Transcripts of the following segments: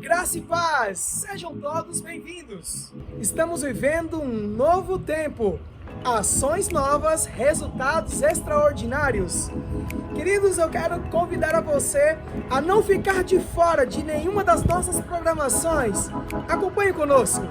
Graça e paz, sejam todos bem-vindos. Estamos vivendo um novo tempo, ações novas, resultados extraordinários. Queridos, eu quero convidar a você a não ficar de fora de nenhuma das nossas programações. Acompanhe conosco.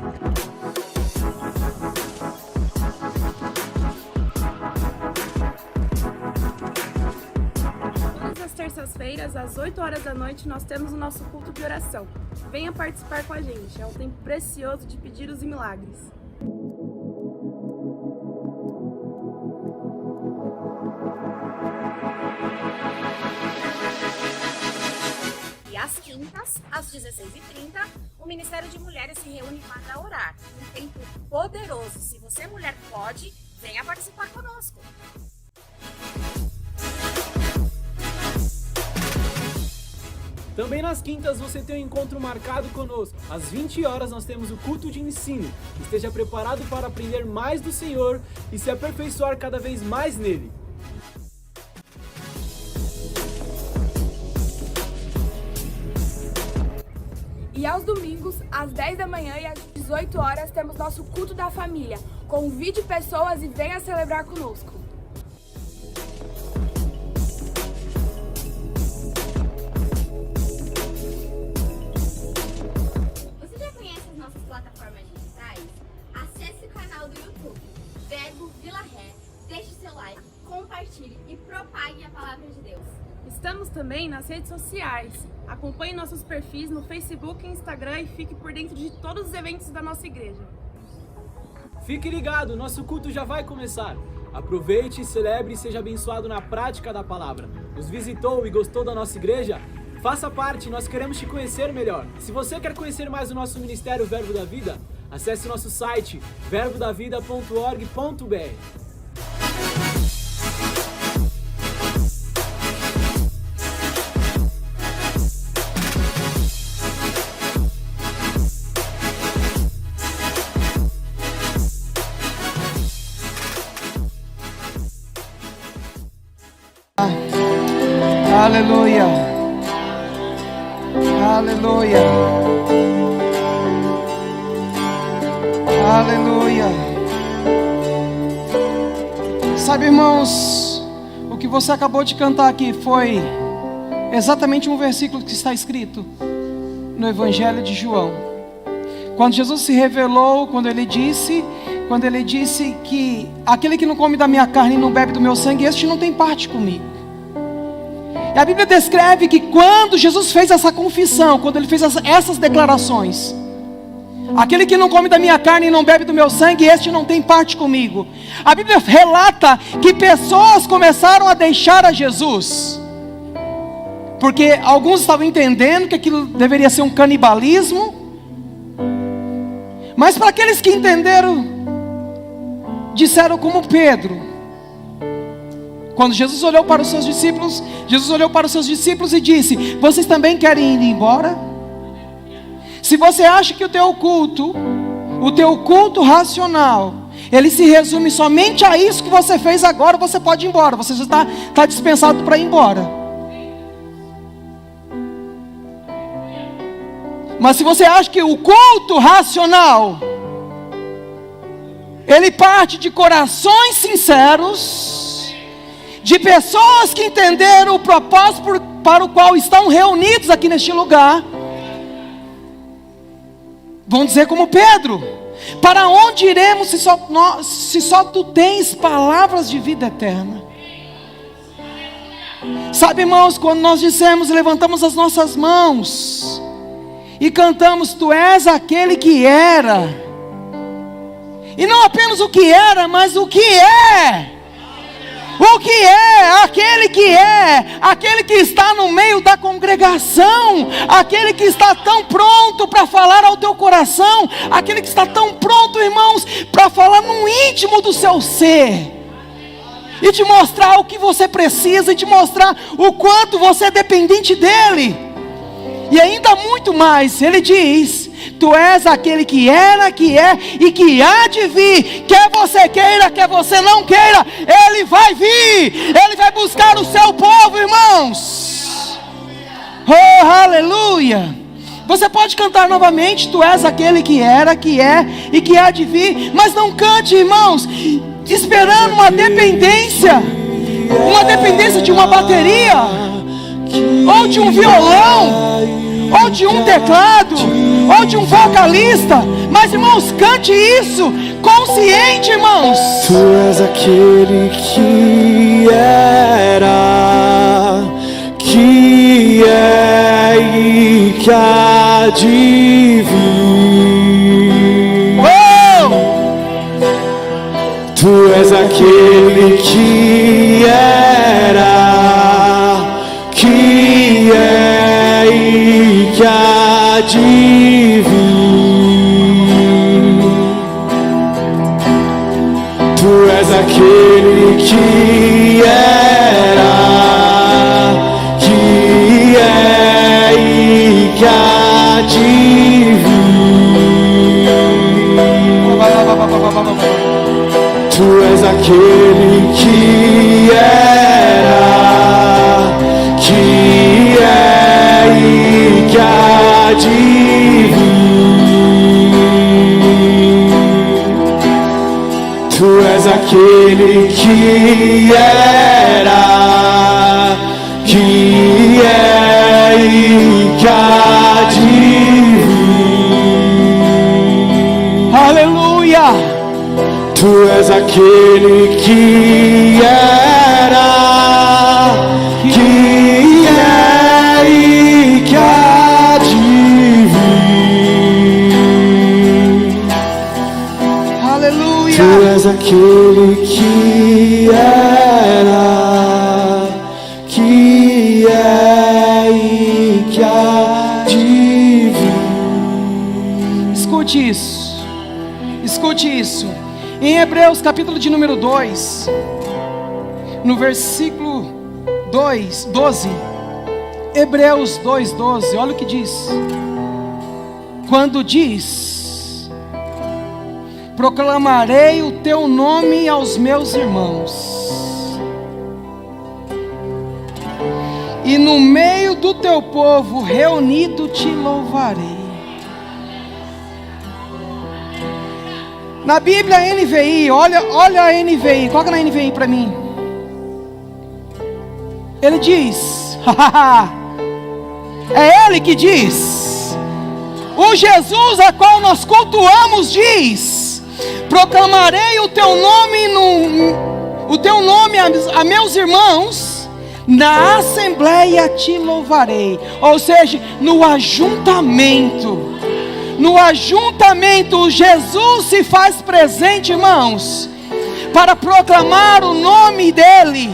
Todas as terças-feiras, às 8 horas da noite, nós temos o nosso culto de oração. Venha participar com a gente, é um tempo precioso de pedidos e milagres. E às quintas, às 16h30, o Ministério de Mulheres se reúne para orar. Um tempo poderoso. Se você, mulher, pode, venha participar conosco. Também nas quintas você tem um encontro marcado conosco. Às 20 horas nós temos o culto de ensino. Esteja preparado para aprender mais do Senhor e se aperfeiçoar cada vez mais nele. E aos domingos, às 10 da manhã e às 18 horas, temos nosso culto da família. Convide pessoas e venha celebrar conosco. Você já conhece as nossas plataformas digitais? Acesse o canal do YouTube, Verbo Vila Ré, deixe seu like, compartilhe e propague a palavra de Deus. Estamos também nas redes sociais. Acompanhe nossos perfis no Facebook e Instagram e fique por dentro de todos os eventos da nossa igreja. Fique ligado, nosso culto já vai começar. Aproveite, celebre e seja abençoado na prática da palavra. Nos visitou e gostou da nossa igreja? Faça parte, nós queremos te conhecer melhor. Se você quer conhecer mais o nosso ministério Verbo da Vida, acesse o nosso site verbodavida.org.br. Aleluia. Aleluia. Aleluia. Sabe, irmãos, o que você acabou de cantar aqui foi exatamente um versículo que está escrito no Evangelho de João. Quando Jesus se revelou, quando ele disse que aquele que não come da minha carne e não bebe do meu sangue, este não tem parte comigo. E a Bíblia descreve que quando Jesus fez essa confissão, quando ele fez essas declarações, aquele que não come da minha carne e não bebe do meu sangue, este não tem parte comigo. A Bíblia relata que pessoas começaram a deixar a Jesus, porque alguns estavam entendendo que aquilo deveria ser um canibalismo. Mas para aqueles que entenderam, disseram como Pedro. Quando Jesus olhou para os seus discípulos e disse: vocês também querem ir embora? Se você acha que o teu culto racional, ele se resume somente a isso que você fez agora, você pode ir embora, você já está dispensado para ir embora. Mas se você acha que o culto racional, ele parte de corações sinceros, de pessoas que entenderam o propósito para o qual estão reunidos aqui neste lugar, vão dizer como Pedro: para onde iremos se só tu tens palavras de vida eterna? Sabe, irmãos, quando nós dissemos, levantamos as nossas mãos e cantamos: tu és aquele que era, e não apenas o que era, mas o que é. O que é aquele que está no meio da congregação, aquele que está tão pronto para falar ao teu coração, aquele que está tão pronto, irmãos, para falar no íntimo do seu ser, e te mostrar o que você precisa, e te mostrar o quanto você é dependente dele. E ainda muito mais, ele diz: Tu és aquele que era, que é e que há de vir. Quer você queira, quer você não queira, Ele vai vir. Ele vai buscar o seu povo, irmãos. Oh, aleluia. Você pode cantar novamente: Tu és aquele que era, que é e que há de vir. Mas não cante, irmãos, esperando uma dependência de uma bateria, ou de um violão, ou de um teclado, ou de um vocalista. Mas, irmãos, cante isso consciente, irmãos. Tu és aquele que era, que é e que há de vir. Oh! Tu és aquele que era, que é e que há de vir. Tu és aquele que era, que é e que há de vir. Tu és aquele que era, que é e que há de vir. Tu és aquele que era, que é e que há de vir. Aleluia. Tu és aquele que era, que é e que há de vir. Aleluia. Tu és aquele que era, que é e que há de vir. Escute isso. Escute isso. Em Hebreus capítulo de número 2, no versículo 12, Hebreus 2:12, olha o que diz. Quando diz: proclamarei o teu nome aos meus irmãos, e no meio do teu povo reunido te louvarei. Na Bíblia NVI, olha a NVI, coloca na NVI para mim. Ele diz, é Ele que diz, o Jesus a qual nós cultuamos diz: proclamarei o teu nome a meus irmãos, na assembleia te louvarei. Ou seja, no ajuntamento. No ajuntamento, Jesus se faz presente, irmãos, para proclamar o nome dEle,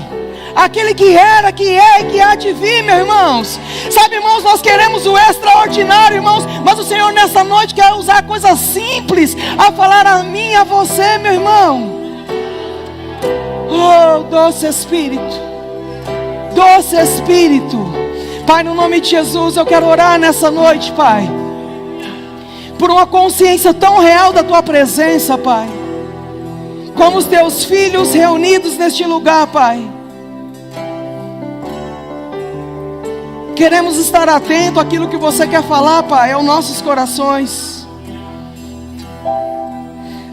aquele que era, que é e que há de vir, meus irmãos. Sabe, irmãos, nós queremos o extraordinário, irmãos, mas o Senhor nessa noite quer usar coisas simples a falar a mim e a você, meu irmão. Oh, doce Espírito, doce Espírito. Pai, no nome de Jesus, eu quero orar nessa noite, Pai, por uma consciência tão real da Tua presença, Pai, como os Teus filhos reunidos neste lugar, Pai. Queremos estar atento àquilo que Você quer falar, Pai, aos nossos corações.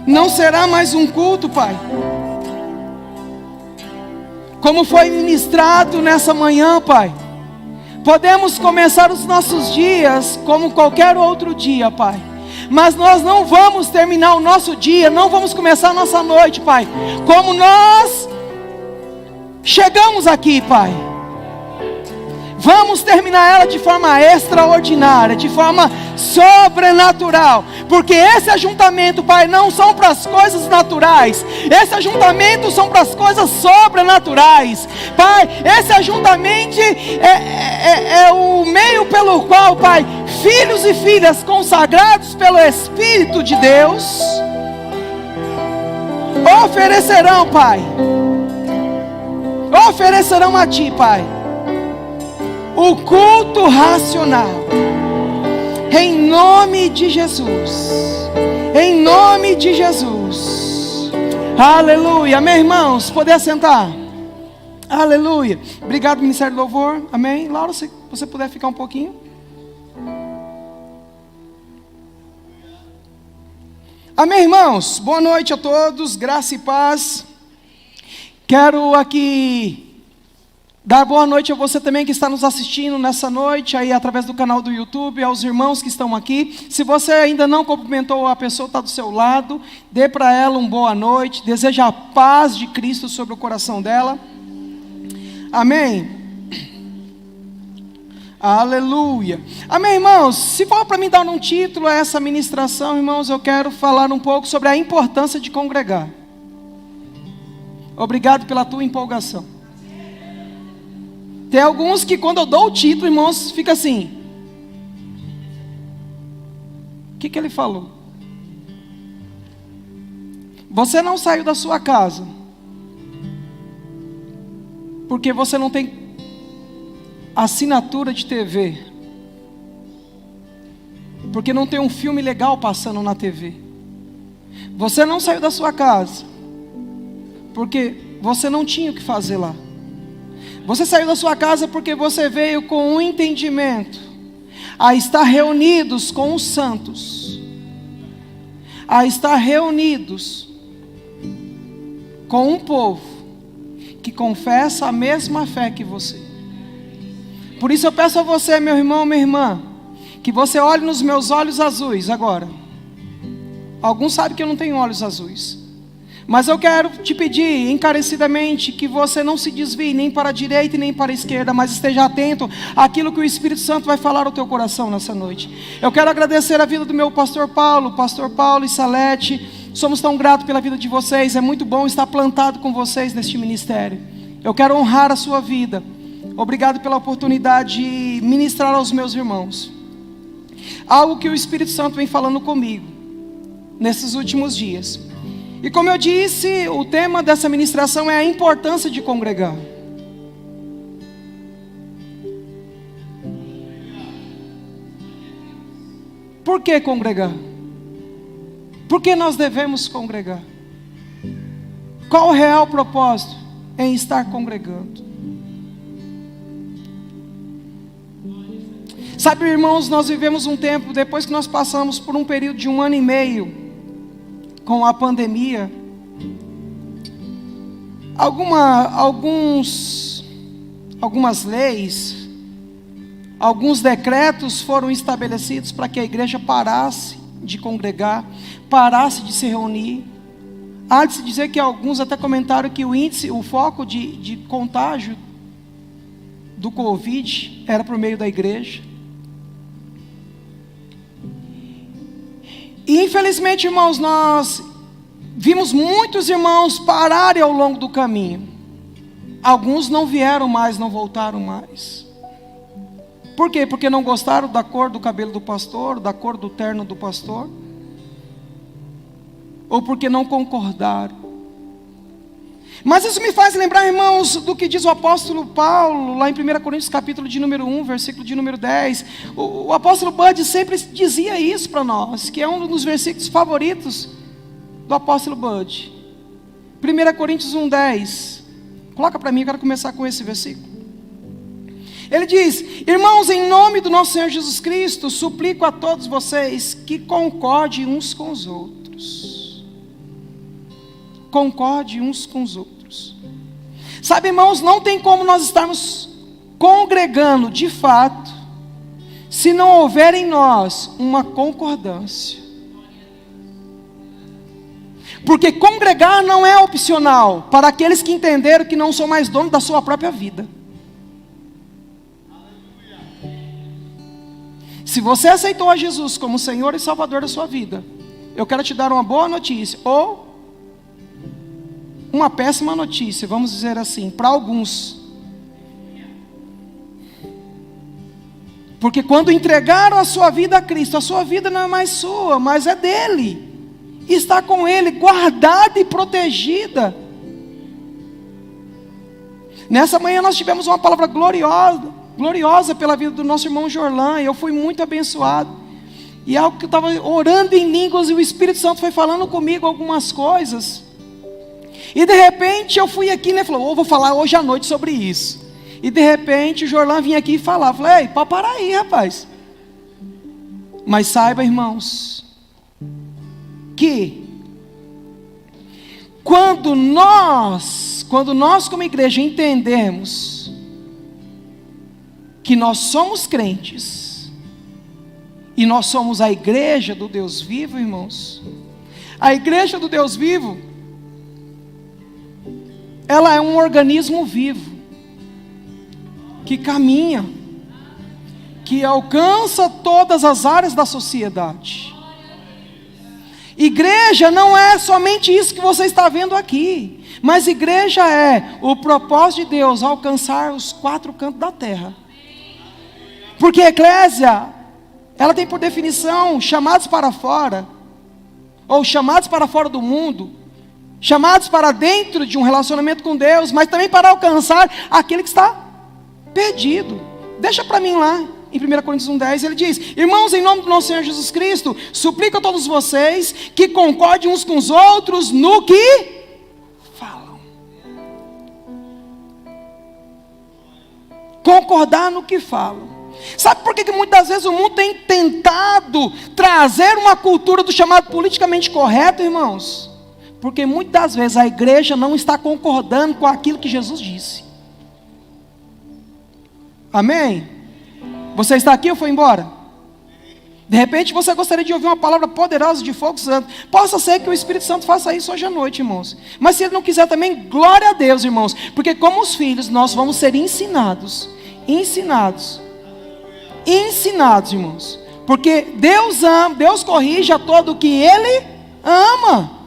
Não será mais um culto, Pai, como foi ministrado nessa manhã, Pai. Podemos começar os nossos dias como qualquer outro dia, Pai, mas nós não vamos terminar o nosso dia, não vamos começar a nossa noite, Pai, como nós chegamos aqui, Pai. Vamos terminar ela de forma extraordinária, de forma sobrenatural, porque esse ajuntamento, Pai, não são para as coisas naturais, esse ajuntamento são para as coisas sobrenaturais, Pai. Esse ajuntamento é o meio pelo qual, Pai, filhos e filhas consagrados pelo Espírito de Deus oferecerão, Pai, oferecerão a Ti, Pai, o culto racional. Em nome de Jesus. Em nome de Jesus. Aleluia. Amém, irmãos? Poder sentar. Aleluia. Obrigado, Ministério do Louvor. Amém. Laura, se você puder ficar um pouquinho. Amém, irmãos? Boa noite a todos. Graça e paz. Quero aqui dar boa noite a você também que está nos assistindo nessa noite, aí através do canal do YouTube, aos irmãos que estão aqui. Se você ainda não cumprimentou a pessoa que está do seu lado, dê para ela uma boa noite, deseja a paz de Cristo sobre o coração dela. Amém? Aleluia. Amém, irmãos? Se for para mim dar um título a essa ministração, irmãos, eu quero falar um pouco sobre a importância de congregar. Obrigado pela tua empolgação. Tem alguns que quando eu dou o título, irmãos, fica assim. O que ele falou? Você não saiu da sua casa porque você não tem assinatura de TV, porque não tem um filme legal passando na TV. Você não saiu da sua casa porque você não tinha o que fazer lá. Você saiu da sua casa porque você veio com um entendimento a estar reunidos com os santos, a estar reunidos com um povo que confessa a mesma fé que você. Por isso eu peço a você, meu irmão, minha irmã, que você olhe nos meus olhos azuis agora. Alguns sabem que eu não tenho olhos azuis, mas eu quero te pedir encarecidamente que você não se desvie nem para a direita e nem para a esquerda, mas esteja atento àquilo que o Espírito Santo vai falar ao teu coração nessa noite. Eu quero agradecer a vida do meu pastor Paulo e Salete. Somos tão gratos pela vida de vocês. É muito bom estar plantado com vocês neste ministério. Eu quero honrar a sua vida. Obrigado pela oportunidade de ministrar aos meus irmãos algo que o Espírito Santo vem falando comigo nesses últimos dias. E como eu disse, o tema dessa ministração é a importância de congregar. Por que congregar? Por que nós devemos congregar? Qual o real propósito em estar congregando? Sabe, irmãos, nós vivemos um tempo, depois que nós passamos por um período de 1 ano e meio com a pandemia, algumas leis, alguns decretos foram estabelecidos para que a igreja parasse de congregar, parasse de se reunir. Há de se dizer que alguns até comentaram que o foco de contágio do Covid era por meio da igreja. E infelizmente, irmãos, nós vimos muitos irmãos pararem ao longo do caminho. Alguns não vieram mais, não voltaram mais. Por quê? Porque não gostaram da cor do cabelo do pastor, da cor do terno do pastor, ou porque não concordaram. Mas isso me faz lembrar, irmãos, do que diz o apóstolo Paulo, lá em 1 Coríntios capítulo de número 1, versículo de número 10. O apóstolo Bud sempre dizia isso para nós, que é um dos versículos favoritos do apóstolo Bud. 1 Coríntios 1, 10. Coloca para mim, eu quero começar com esse versículo. Ele diz: irmãos, em nome do nosso Senhor Jesus Cristo, suplico a todos vocês que concordem uns com os outros. Concorde uns com os outros. Sabe, irmãos, não tem como nós estarmos congregando de fato, se não houver em nós uma concordância. Porque congregar não é opcional para aqueles que entenderam que não são mais donos da sua própria vida. Se você aceitou a Jesus como Senhor e Salvador da sua vida, eu quero te dar uma boa notícia, ou uma péssima notícia, vamos dizer assim, para alguns. Porque quando entregaram a sua vida a Cristo, a sua vida não é mais sua, mas é dele. Está com ele, guardada e protegida. Nessa manhã nós tivemos uma palavra gloriosa pela vida do nosso irmão Jorlan, e eu fui muito abençoado. E algo que eu estava orando em línguas e o Espírito Santo foi falando comigo algumas coisas. E de repente eu fui aqui, né? Falou, vou falar hoje à noite sobre isso. E de repente o Jorlan vinha aqui e falava. Falei, ei, pode parar aí, rapaz. Mas saiba, irmãos, que quando nós como igreja entendemos que nós somos crentes e nós somos a igreja do Deus vivo, irmãos, a igreja do Deus vivo, ela é um organismo vivo que caminha, que alcança todas as áreas da sociedade. Igreja não é somente isso que você está vendo aqui, mas igreja é o propósito de Deus alcançar os 4 cantos da terra. Porque a eclésia, ela tem por definição chamados para fora, ou chamados para fora do mundo, chamados para dentro de um relacionamento com Deus, mas também para alcançar aquele que está perdido. Deixa para mim lá. Em 1 Coríntios 1,10 ele diz: irmãos, em nome do nosso Senhor Jesus Cristo, suplico a todos vocês que concordem uns com os outros no que falam. Concordar no que falam. Sabe por que muitas vezes o mundo tem tentado trazer uma cultura do chamado politicamente correto, irmãos? Porque muitas das vezes a igreja não está concordando com aquilo que Jesus disse. Amém? Você está aqui ou foi embora? De repente você gostaria de ouvir uma palavra poderosa de fogo santo. Possa ser que o Espírito Santo faça isso hoje à noite, irmãos. Mas se ele não quiser também, glória a Deus, irmãos. Porque como os filhos, nós vamos ser ensinados, irmãos. Porque Deus ama, Deus corrige a todo o que Ele ama.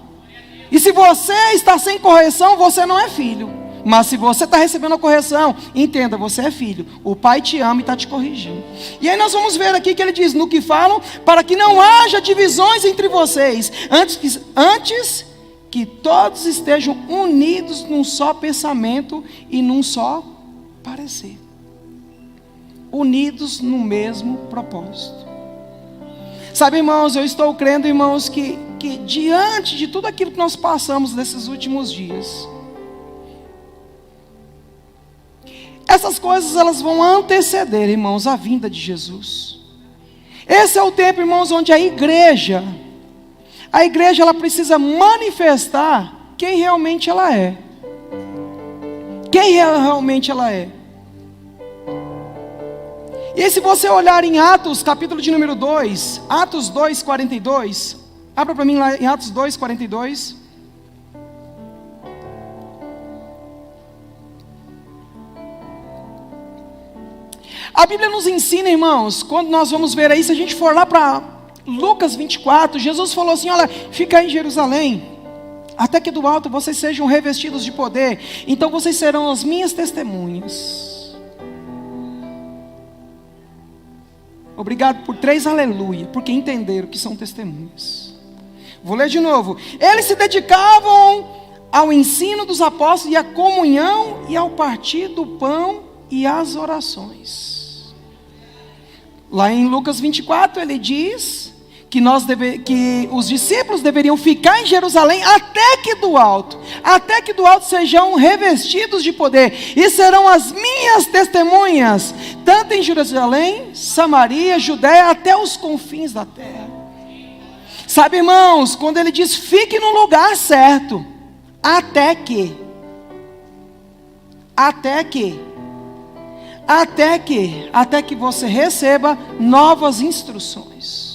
E se você está sem correção, você não é filho. Mas se você está recebendo a correção, entenda, você é filho. O Pai te ama e está te corrigindo. E aí nós vamos ver aqui que ele diz, no que falam, para que não haja divisões entre vocês, antes que todos estejam unidos num só pensamento e num só parecer. Unidos no mesmo propósito. Sabe, irmãos, eu estou crendo, irmãos, que diante de tudo aquilo que nós passamos nesses últimos dias, essas coisas elas vão anteceder, irmãos, a vinda de Jesus. Esse é o tempo, irmãos, onde a igreja ela precisa manifestar quem realmente ela é. Quem realmente ela é. E aí, se você olhar em Atos, capítulo de número 2, Atos 2:42, abra para mim lá em Atos 2:42. A Bíblia nos ensina, irmãos, quando nós vamos ver aí, se a gente for lá para Lucas 24, Jesus falou assim, olha, fica aí em Jerusalém, até que do alto vocês sejam revestidos de poder, então vocês serão as minhas testemunhas. Obrigado por 3 aleluia, porque entenderam que são testemunhas. Vou ler de novo. Eles se dedicavam ao ensino dos apóstolos e à comunhão e ao partir do pão e às orações. Lá em Lucas 24 ele diz que os discípulos deveriam ficar em Jerusalém até que do alto sejam revestidos de poder, e serão as minhas testemunhas, tanto em Jerusalém, Samaria, Judéia, até os confins da terra. Sabe, irmãos, quando ele diz fique no lugar certo, até que você receba novas instruções.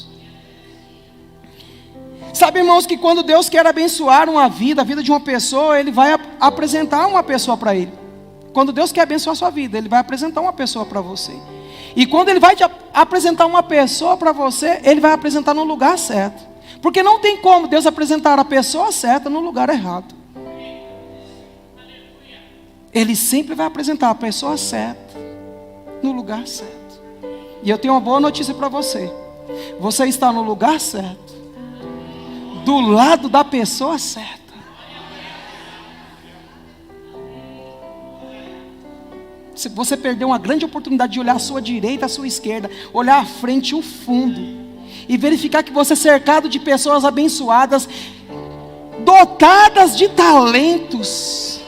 Sabe, irmãos, que quando Deus quer abençoar a vida de uma pessoa, Ele vai apresentar uma pessoa para ele. Quando Deus quer abençoar a sua vida, Ele vai apresentar uma pessoa para você. E quando Ele vai te apresentar uma pessoa para você, Ele vai apresentar no lugar certo. Porque não tem como Deus apresentar a pessoa certa no lugar errado. Ele sempre vai apresentar a pessoa certa no lugar certo. E eu tenho uma boa notícia para você. Você está no lugar certo, do lado da pessoa certa. Se você perdeu uma grande oportunidade de olhar à sua direita, à sua esquerda, olhar à frente e o fundo, e verificar que você é cercado de pessoas abençoadas, dotadas de talentos,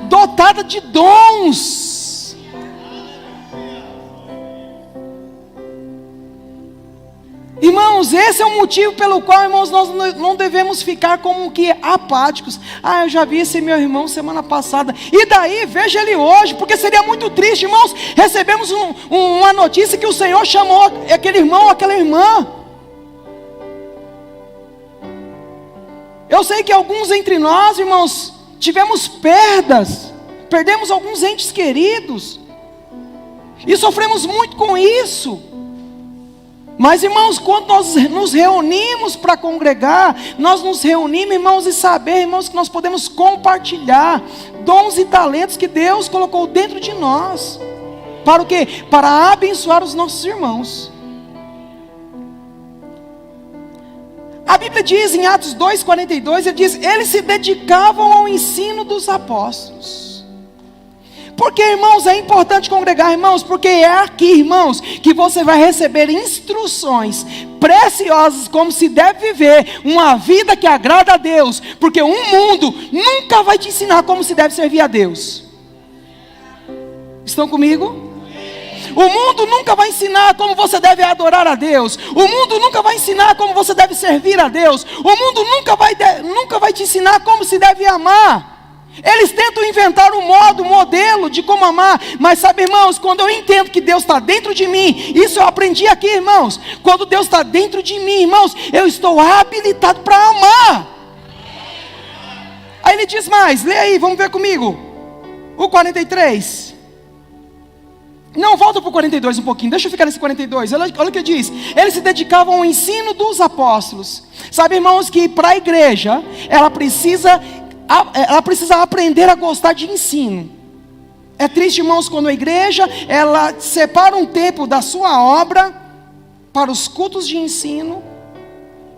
dotadas de dons. Irmãos, esse é o motivo pelo qual, irmãos, nós não devemos ficar como que apáticos. Eu já vi esse meu irmão semana passada, e daí, veja ele hoje, porque seria muito triste, irmãos. Recebemos uma notícia que o Senhor chamou aquele irmão, aquela irmã. Eu sei que alguns entre nós, irmãos, tivemos perdas, perdemos alguns entes queridos, e sofremos muito com isso. Mas, irmãos, quando nós nos reunimos para congregar, nós nos reunimos, irmãos, e saber, irmãos, que nós podemos compartilhar dons e talentos que Deus colocou dentro de nós. Para o quê? Para abençoar os nossos irmãos. A Bíblia diz em Atos 2,42, ele diz: eles se dedicavam ao ensino dos apóstolos. Porque, irmãos, é importante congregar, irmãos, porque é aqui, irmãos, que você vai receber instruções preciosas como se deve viver uma vida que agrada a Deus, porque um mundo nunca vai te ensinar como se deve servir a Deus. Estão comigo? O mundo nunca vai ensinar como você deve adorar a Deus. O mundo nunca vai ensinar como você deve servir a Deus. O mundo nunca vai te ensinar como se deve amar. Eles tentam inventar um modelo de como amar. Mas sabe, irmãos, quando eu entendo que Deus está dentro de mim, isso eu aprendi aqui, irmãos. Quando Deus está dentro de mim, irmãos, eu estou habilitado para amar. Aí ele diz mais, lê aí, vamos ver comigo. O 43. Não, volta para o 42 um pouquinho, deixa eu ficar nesse 42. Olha o que diz: eles se dedicavam ao ensino dos apóstolos. Sabe, irmãos, que para a igreja, ela precisa aprender a gostar de ensino. É triste, irmãos, quando a igreja, ela separa um tempo da sua obra para os cultos de ensino,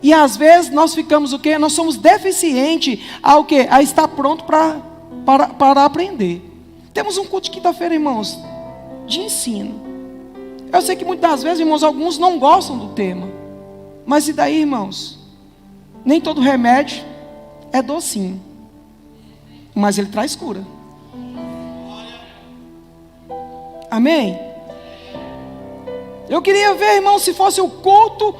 e às vezes nós ficamos o quê? Nós somos deficientes ao quê? A estar pronto para aprender. Temos um culto de quinta-feira, irmãos, de ensino. Eu sei que muitas das vezes, irmãos, alguns não gostam do tema, mas e daí, irmãos? Nem todo remédio é docinho, mas ele traz cura. Amém? Eu queria ver, irmão, se fosse o culto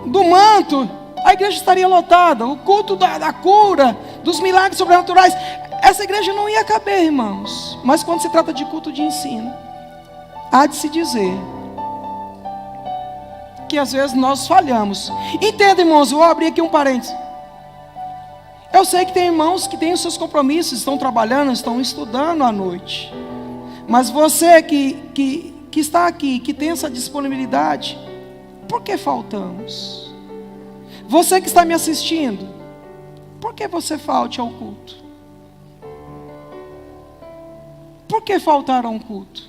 do manto, a igreja estaria lotada. O culto da cura, dos milagres sobrenaturais, essa igreja não ia caber, irmãos. Mas quando se trata de culto de ensino, há de se dizer que às vezes nós falhamos. Entenda, irmãos, vou abrir aqui um parênteses. Eu sei que tem irmãos que têm os seus compromissos, estão trabalhando, estão estudando à noite. Mas você que está aqui, que tem essa disponibilidade, por que faltamos? Você que está me assistindo, por que você falte ao culto? Por que faltar a um culto?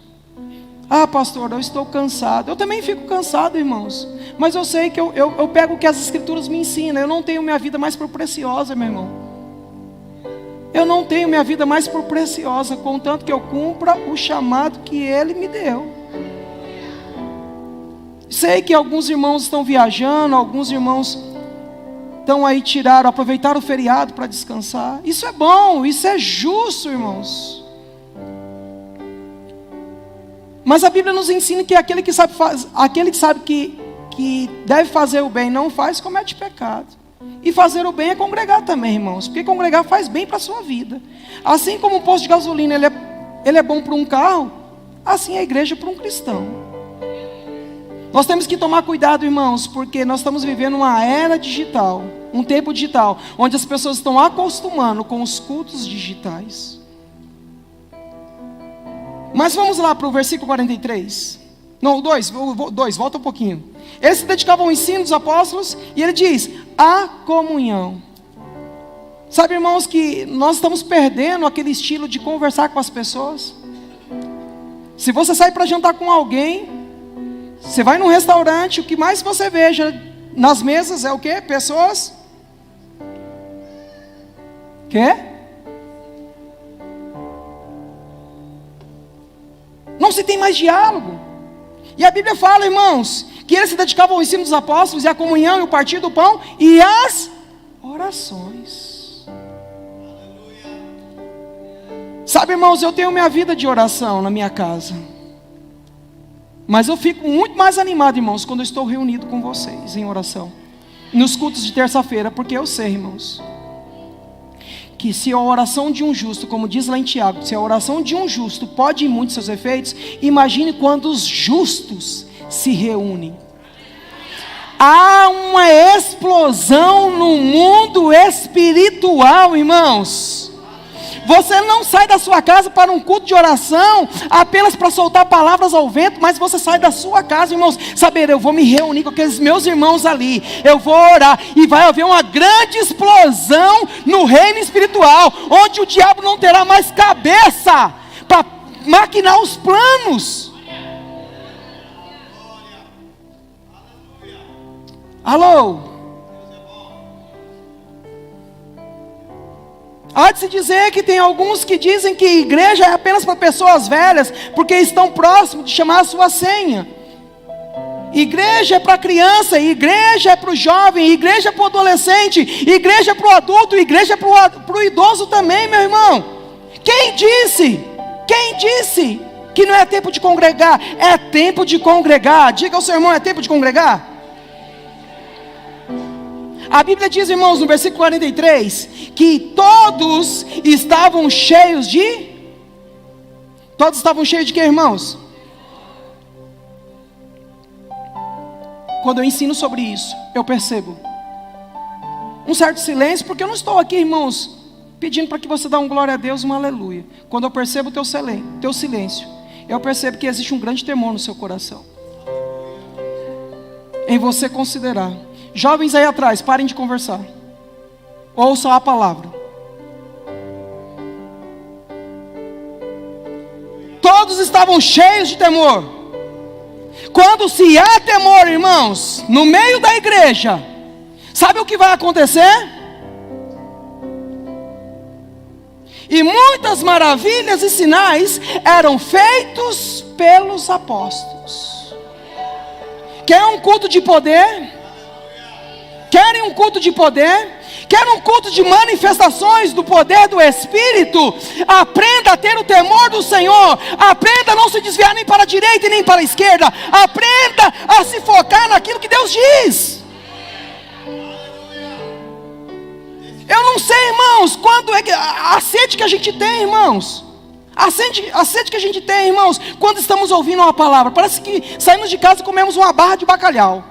Pastor, eu estou cansado. Eu também fico cansado, irmãos. Mas eu sei que eu pego o que as escrituras me ensinam. Eu não tenho minha vida mais por preciosa, meu irmão. Eu não tenho minha vida mais por preciosa, contanto que eu cumpra o chamado que Ele me deu. Sei que alguns irmãos estão viajando, alguns irmãos estão aí aproveitaram o feriado para descansar. Isso é bom, isso é justo, irmãos. Mas a Bíblia nos ensina que aquele que sabe que deve fazer o bem não faz, comete pecado. E fazer o bem é congregar também, irmãos, porque congregar faz bem para a sua vida. Assim como o posto de gasolina ele é bom para um carro, assim é a igreja para um cristão. Nós temos que tomar cuidado, irmãos, porque nós estamos vivendo uma era digital, um tempo digital, onde as pessoas estão acostumando com os cultos digitais. Mas vamos lá para o versículo 43. Não, 2, volta um pouquinho. Eles se dedicavam ao ensino dos apóstolos, e ele diz, a comunhão. Sabe, irmãos, que nós estamos perdendo aquele estilo de conversar com as pessoas. Se você sai para jantar com alguém, você vai num restaurante, o que mais você veja nas mesas é o quê? Pessoas? Quê? Não se tem mais diálogo. E a Bíblia fala, irmãos, que eles se dedicavam ao ensino dos apóstolos, e à comunhão, e ao partir do pão, e às orações. Sabe, irmãos, eu tenho minha vida de oração na minha casa. Mas eu fico muito mais animado, irmãos, quando eu estou reunido com vocês em oração. Nos cultos de terça-feira, porque eu sei, irmãos, que se a oração de um justo, como diz lá em Tiago, se a oração de um justo pode ir muito seus efeitos, imagine quando os justos se reúnem. Há uma explosão no mundo espiritual, irmãos. Você não sai da sua casa para um culto de oração apenas para soltar palavras ao vento, mas você sai da sua casa, irmãos, saber, eu vou me reunir com aqueles meus irmãos ali, eu vou orar, e vai haver uma grande explosão no reino espiritual, onde o diabo não terá mais cabeça para maquinar os planos. Alô? Há de se dizer que tem alguns que dizem que igreja é apenas para pessoas velhas, porque estão próximos de chamar a sua senha. Igreja é para criança, igreja é para o jovem, igreja é para o adolescente, igreja é para o adulto, igreja é para o idoso também, meu irmão. Quem disse que não é tempo de congregar? É tempo de congregar. Diga ao seu irmão, é tempo de congregar? A Bíblia diz, irmãos, no versículo 43, que todos estavam cheios de... Todos estavam cheios de quê, irmãos? Quando eu ensino sobre isso, eu percebo um certo silêncio, porque eu não estou aqui, irmãos, pedindo para que você dê um glória a Deus, um aleluia. Quando eu percebo o teu silêncio, eu percebo que existe um grande temor no seu coração, em você considerar. Jovens aí atrás, parem de conversar. Ouçam a palavra. Todos estavam cheios de temor. Quando se há temor, irmãos, no meio da igreja, sabe o que vai acontecer? E muitas maravilhas e sinais eram feitos pelos apóstolos. Quer um culto de poder? Querem um culto de poder? Querem um culto de manifestações do poder do Espírito? Aprenda a ter o temor do Senhor. Aprenda a não se desviar nem para a direita e nem para a esquerda. Aprenda a se focar naquilo que Deus diz. Eu não sei, irmãos, quando é que a sede que a gente tem, irmãos. A sede que a gente tem, irmãos, quando estamos ouvindo uma palavra. Parece que saímos de casa e comemos uma barra de bacalhau.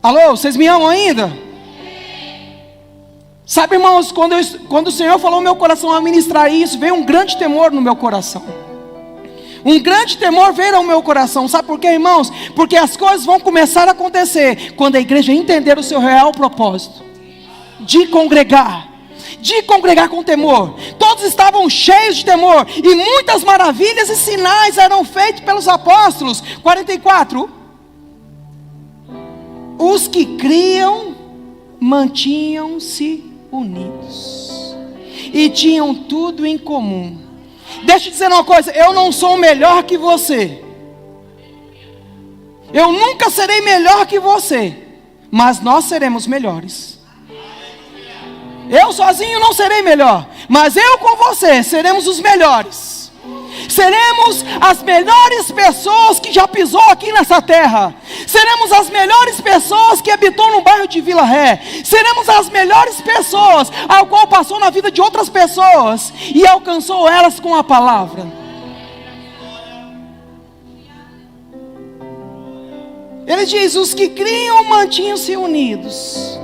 Alô, vocês me amam ainda? Sabe, irmãos, quando o Senhor falou no meu coração a ministrar isso, veio um grande temor no meu coração. Um grande temor veio ao meu coração. Sabe por quê, irmãos? Porque as coisas vão começar a acontecer quando a igreja entender o seu real propósito de congregar com temor. Todos estavam cheios de temor, e muitas maravilhas e sinais eram feitos pelos apóstolos. 44. Os que criam mantinham-se unidos e tinham tudo em comum. Deixa eu dizer uma coisa, eu não sou melhor que você. Eu nunca serei melhor que você, mas nós seremos melhores. Eu sozinho não serei melhor, mas eu com você seremos os melhores. Seremos as melhores pessoas que já pisou aqui nessa terra. Seremos as melhores pessoas que habitou no bairro de Vila Ré. Seremos as melhores pessoas ao qual passou na vida de outras pessoas e alcançou elas com a palavra. Ele diz, os que criam mantinham-se unidos.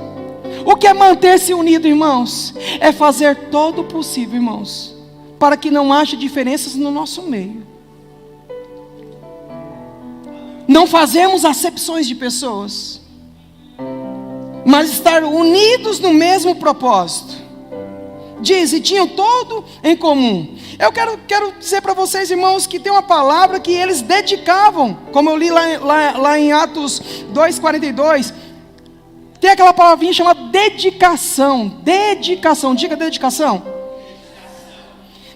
O que é manter-se unido, irmãos? É fazer todo o possível, irmãos, para que não haja diferenças no nosso meio. Não fazemos acepções de pessoas, mas estar unidos no mesmo propósito. Diz, e tinham todo em comum. Eu quero dizer para vocês, irmãos, que tem uma palavra que eles dedicavam, como eu li lá em Atos 2:42. Tem aquela palavrinha chamada dedicação. Dedicação, diga dedicação.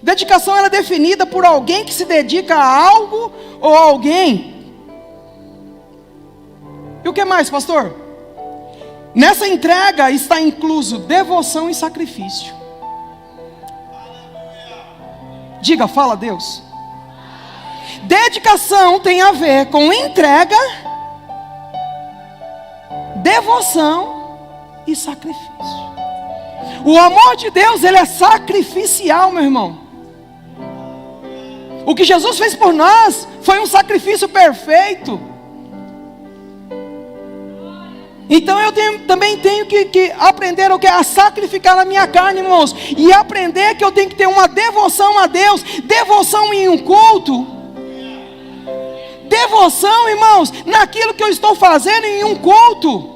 Dedicação ela é definida por alguém que se dedica a algo ou a alguém. E o que mais, pastor? Nessa entrega está incluso devoção e sacrifício. Diga, fala a Deus. Dedicação tem a ver com entrega, devoção e sacrifício. O amor de Deus, ele é sacrificial, meu irmão. O que Jesus fez por nós foi um sacrifício perfeito. Então eu também tenho que aprender o que? A sacrificar a minha carne, irmãos. E aprender que eu tenho que ter uma devoção a Deus. Devoção em um culto. Devoção, irmãos, naquilo que eu estou fazendo em um culto.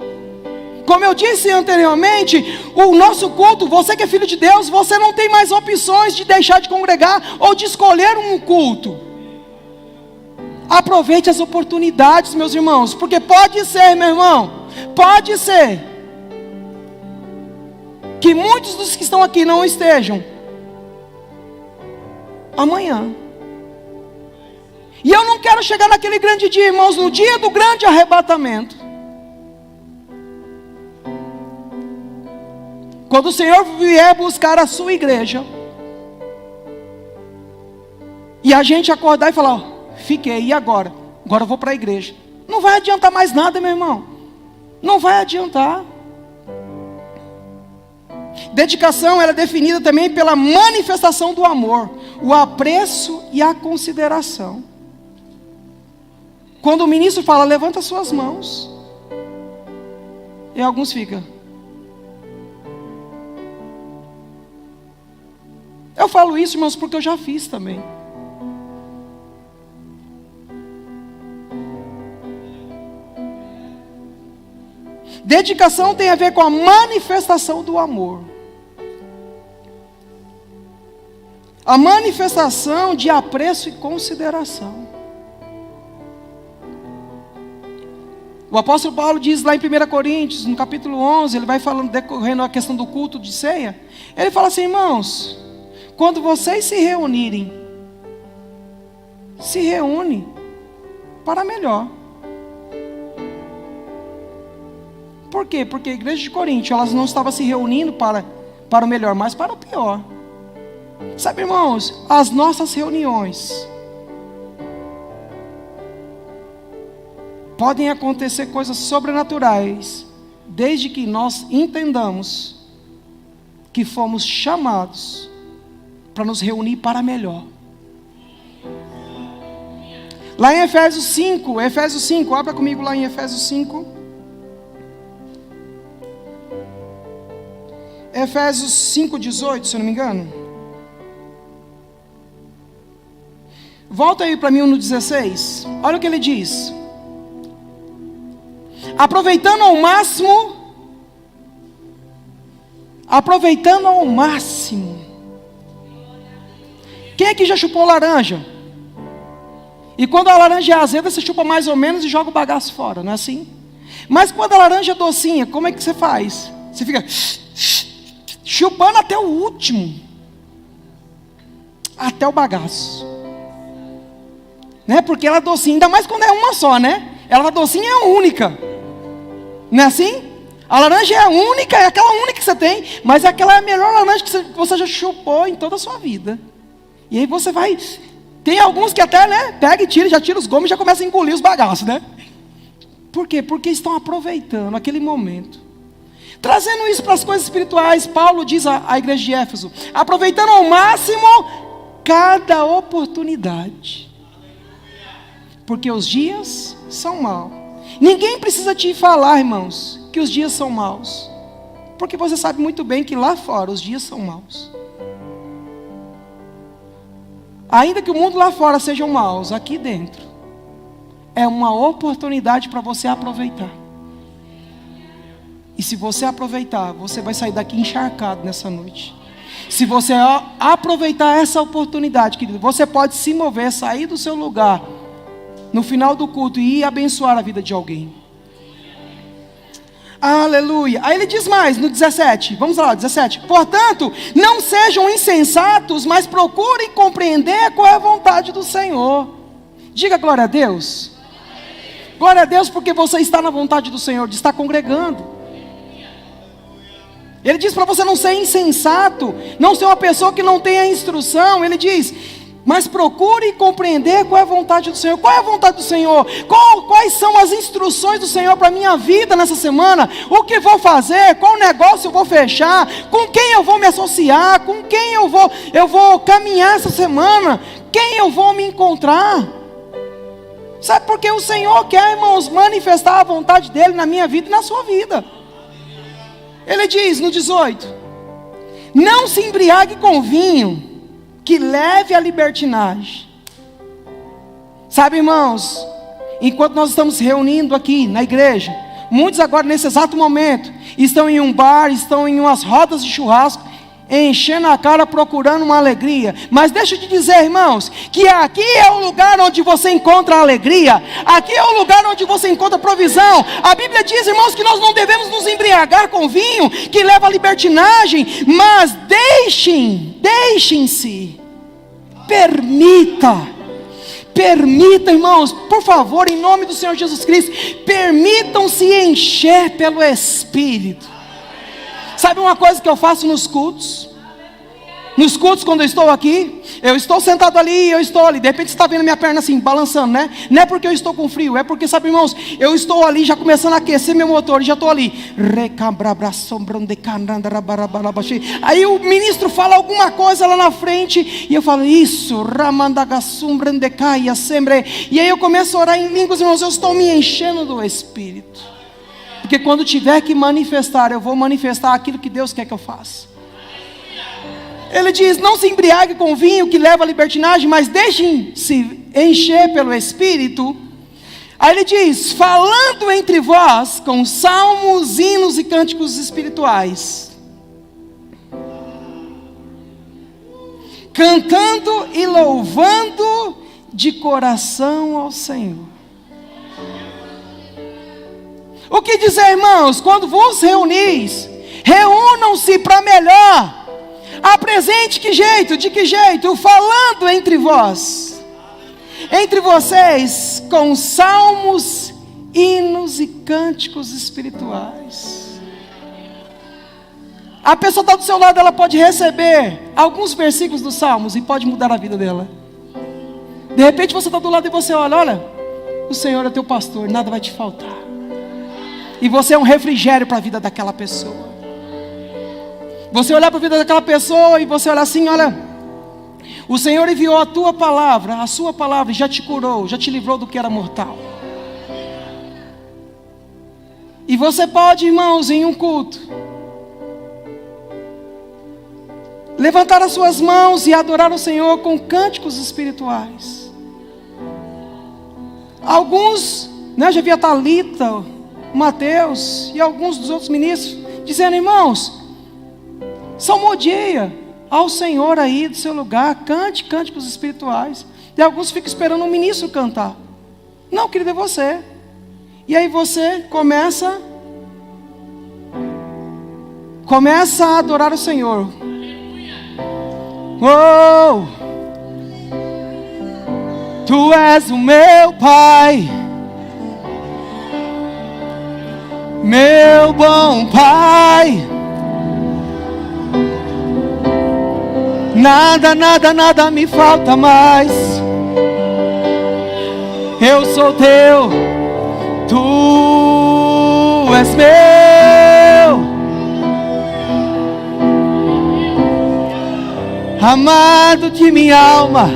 Como eu disse anteriormente, o nosso culto, você que é filho de Deus, você não tem mais opções de deixar de congregar ou de escolher um culto. Aproveite as oportunidades, meus irmãos, porque pode ser, meu irmão, pode ser que muitos dos que estão aqui não estejam amanhã. E eu não quero chegar naquele grande dia, irmãos, no dia do grande arrebatamento, quando o Senhor vier buscar a sua igreja, e a gente acordar e falar, fiquei, e agora? Agora eu vou para a igreja. Não vai adiantar mais nada, meu irmão. Não vai adiantar. Dedicação ela é definida também pela manifestação do amor, o apreço e a consideração. Quando o ministro fala, levanta suas mãos, e alguns ficam. Eu falo isso, irmãos, porque eu já fiz também. Dedicação tem a ver com a manifestação do amor. A manifestação de apreço e consideração. O apóstolo Paulo diz lá em 1 Coríntios, no capítulo 11, ele vai falando, decorrendo a questão do culto de ceia. Ele fala assim, irmãos, quando vocês se reunirem, se reúne para melhor. Por quê? Porque a igreja de Corinto, elas não estavam se reunindo para o melhor, mas para o pior. Sabe, irmãos, as nossas reuniões podem acontecer coisas sobrenaturais, desde que nós entendamos que fomos chamados para nos reunir para melhor. Lá em Efésios 5, abra comigo lá em Efésios 5. Efésios 5:18, se eu não me engano. Volta aí para mim no 16. Olha o que ele diz. Aproveitando ao máximo. Quem aqui já chupou laranja? E quando a laranja é azeda, você chupa mais ou menos e joga o bagaço fora, não é assim? Mas quando a laranja é docinha, como é que você faz? Você fica chupando até o último, até o bagaço, né? Porque ela é docinha, ainda mais quando é uma só, né? Ela é docinha, é única, não é assim? A laranja é a única, é aquela única que você tem, mas aquela é a melhor laranja que você já chupou em toda a sua vida. E aí você vai, tem alguns que até, né, pega e tira, já tira os gomos e já começa a engolir os bagaços, né? Por quê? Porque estão aproveitando aquele momento. Trazendo isso para as coisas espirituais, Paulo diz à igreja de Éfeso, aproveitando ao máximo cada oportunidade, porque os dias são maus. Ninguém precisa te falar, irmãos, que os dias são maus, porque você sabe muito bem que lá fora os dias são maus. Ainda que o mundo lá fora sejam maus, aqui dentro é uma oportunidade para você aproveitar. E se você aproveitar, você vai sair daqui encharcado nessa noite. Se você aproveitar essa oportunidade, querido, você pode se mover, sair do seu lugar no final do culto e ir abençoar a vida de alguém. Aleluia. Aí ele diz mais no 17. Vamos lá, 17. Portanto, não sejam insensatos, mas procurem compreender qual é a vontade do Senhor. Diga glória a Deus. Glória a Deus, porque você está na vontade do Senhor, de estar congregando. Ele diz para você não ser insensato, não ser uma pessoa que não tenha instrução. Ele diz, mas procure compreender qual é a vontade do Senhor. Qual é a vontade do Senhor? Quais são as instruções do Senhor para a minha vida nessa semana? O que vou fazer? Qual negócio eu vou fechar? Com quem eu vou me associar? Com quem eu vou caminhar essa semana? Quem eu vou me encontrar? Sabe por que o Senhor quer, irmãos, manifestar a vontade dEle na minha vida e na sua vida. Ele diz no 18: não se embriague com vinho, que leve à libertinagem. Sabe, irmãos, enquanto nós estamos reunindo aqui na igreja, muitos agora nesse exato momento estão em um bar, estão em umas rodas de churrasco, enchendo a cara procurando uma alegria. Mas deixa eu te dizer, irmãos, que aqui é o lugar onde você encontra a alegria, aqui é o lugar onde você encontra provisão. A Bíblia diz, irmãos, que nós não devemos nos embriagar com vinho que leva à libertinagem, mas deixem-se, permita, irmãos, por favor, em nome do Senhor Jesus Cristo, permitam-se encher pelo Espírito. Sabe uma coisa que eu faço nos cultos? Nos cultos, quando eu estou aqui, eu estou sentado ali, eu estou ali. De repente você está vendo minha perna assim, balançando, né? Não é porque eu estou com frio, é porque, sabe, irmãos, eu estou ali já começando a aquecer meu motor, e já estou ali. Aí o ministro fala alguma coisa lá na frente, e eu falo, isso, e aí eu começo a orar em línguas, irmãos, eu estou me enchendo do Espírito. Porque quando tiver que manifestar, eu vou manifestar aquilo que Deus quer que eu faça. Ele diz, não se embriague com vinho que leva à libertinagem, mas deixem-se encher pelo Espírito. Aí ele diz, falando entre vós com salmos, hinos e cânticos espirituais, cantando e louvando de coração ao Senhor. O que dizer, irmãos? Quando vos reunis, reúnam-se para melhor. Apresente que jeito? De que jeito? Falando entre vós, entre vocês, com salmos, hinos e cânticos espirituais. A pessoa está do seu lado, ela pode receber alguns versículos dos salmos e pode mudar a vida dela. De repente você está do lado e você olha, o Senhor é teu pastor, nada vai te faltar. E você é um refrigério para a vida daquela pessoa. Você olhar para a vida daquela pessoa e você olhar assim, olha, o Senhor enviou a tua palavra, a sua palavra, e já te curou, já te livrou do que era mortal. E você pode, irmãos, em um culto, levantar as suas mãos e adorar o Senhor com cânticos espirituais. Alguns, né, já vi a Thalita, Mateus e alguns dos outros ministros dizendo, irmãos, salmodia ao Senhor aí do seu lugar, cante cânticos espirituais. E alguns ficam esperando um ministro cantar. Não, querido, é você. E aí você começa a adorar o Senhor. Oh, Tu és o meu Pai, meu bom Pai. Nada me falta mais. Eu sou teu, Tu és meu. Amado de minha alma.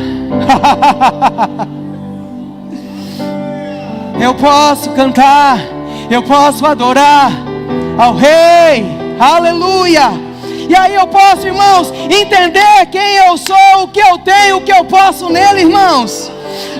Eu posso cantar, eu posso adorar ao Rei, aleluia. E aí eu posso, irmãos, entender quem eu sou, o que eu tenho, o que eu posso nele, irmãos.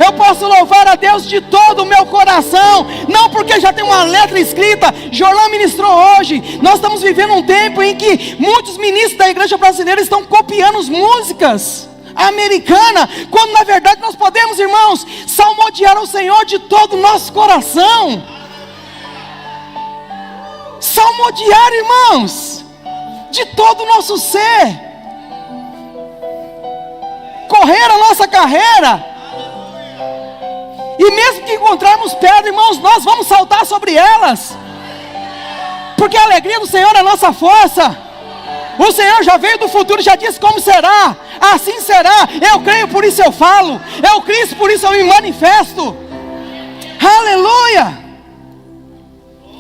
Eu posso louvar a Deus de todo o meu coração, não porque já tem uma letra escrita. Jorlan ministrou hoje. Nós estamos vivendo um tempo em que muitos ministros da igreja brasileira estão copiando as músicas americanas, quando na verdade nós podemos, irmãos, salmodiar ao Senhor de todo o nosso coração. salmodiar, irmãos, de todo o nosso ser, correr a nossa carreira, e mesmo que encontrarmos pedra, irmãos, nós vamos saltar sobre elas, porque a alegria do Senhor é a nossa força. O Senhor já veio do futuro, já disse como será, assim será. Eu creio, por isso eu falo. Eu Cristo, por isso eu me manifesto. Aleluia.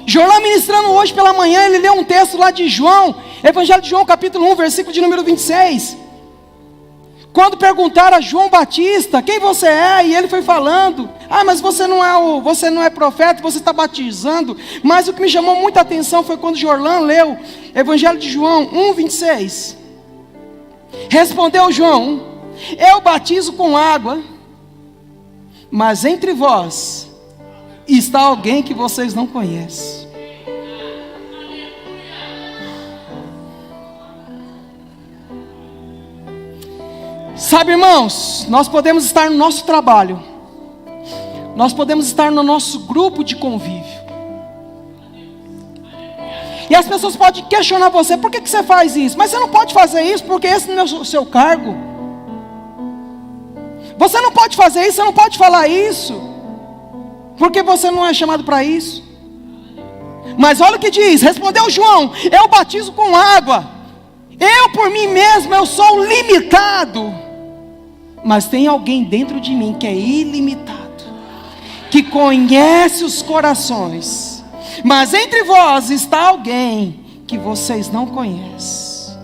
Jorlan ministrando hoje pela manhã, ele leu um texto lá de João, Evangelho de João, capítulo 1, versículo de número 26. Quando perguntaram a João Batista, quem você é? E ele foi falando, mas você não é profeta, você está batizando. Mas o que me chamou muita atenção foi quando Jorlan leu Evangelho de João 1, 26. Respondeu João: eu batizo com água, mas entre vós está alguém que vocês não conhecem. Sabe, irmãos, nós podemos estar no nosso trabalho, nós podemos estar no nosso grupo de convívio, e as pessoas podem questionar você: por que você faz isso? Mas você não pode fazer isso porque esse não é o seu cargo. Você não pode fazer isso, você não pode falar isso, porque você não é chamado para isso. Mas olha o que diz, respondeu João: eu batizo com água, eu por mim mesmo eu sou limitado, mas tem alguém dentro de mim que é ilimitado, que conhece os corações. Mas entre vós está alguém que vocês não conhecem.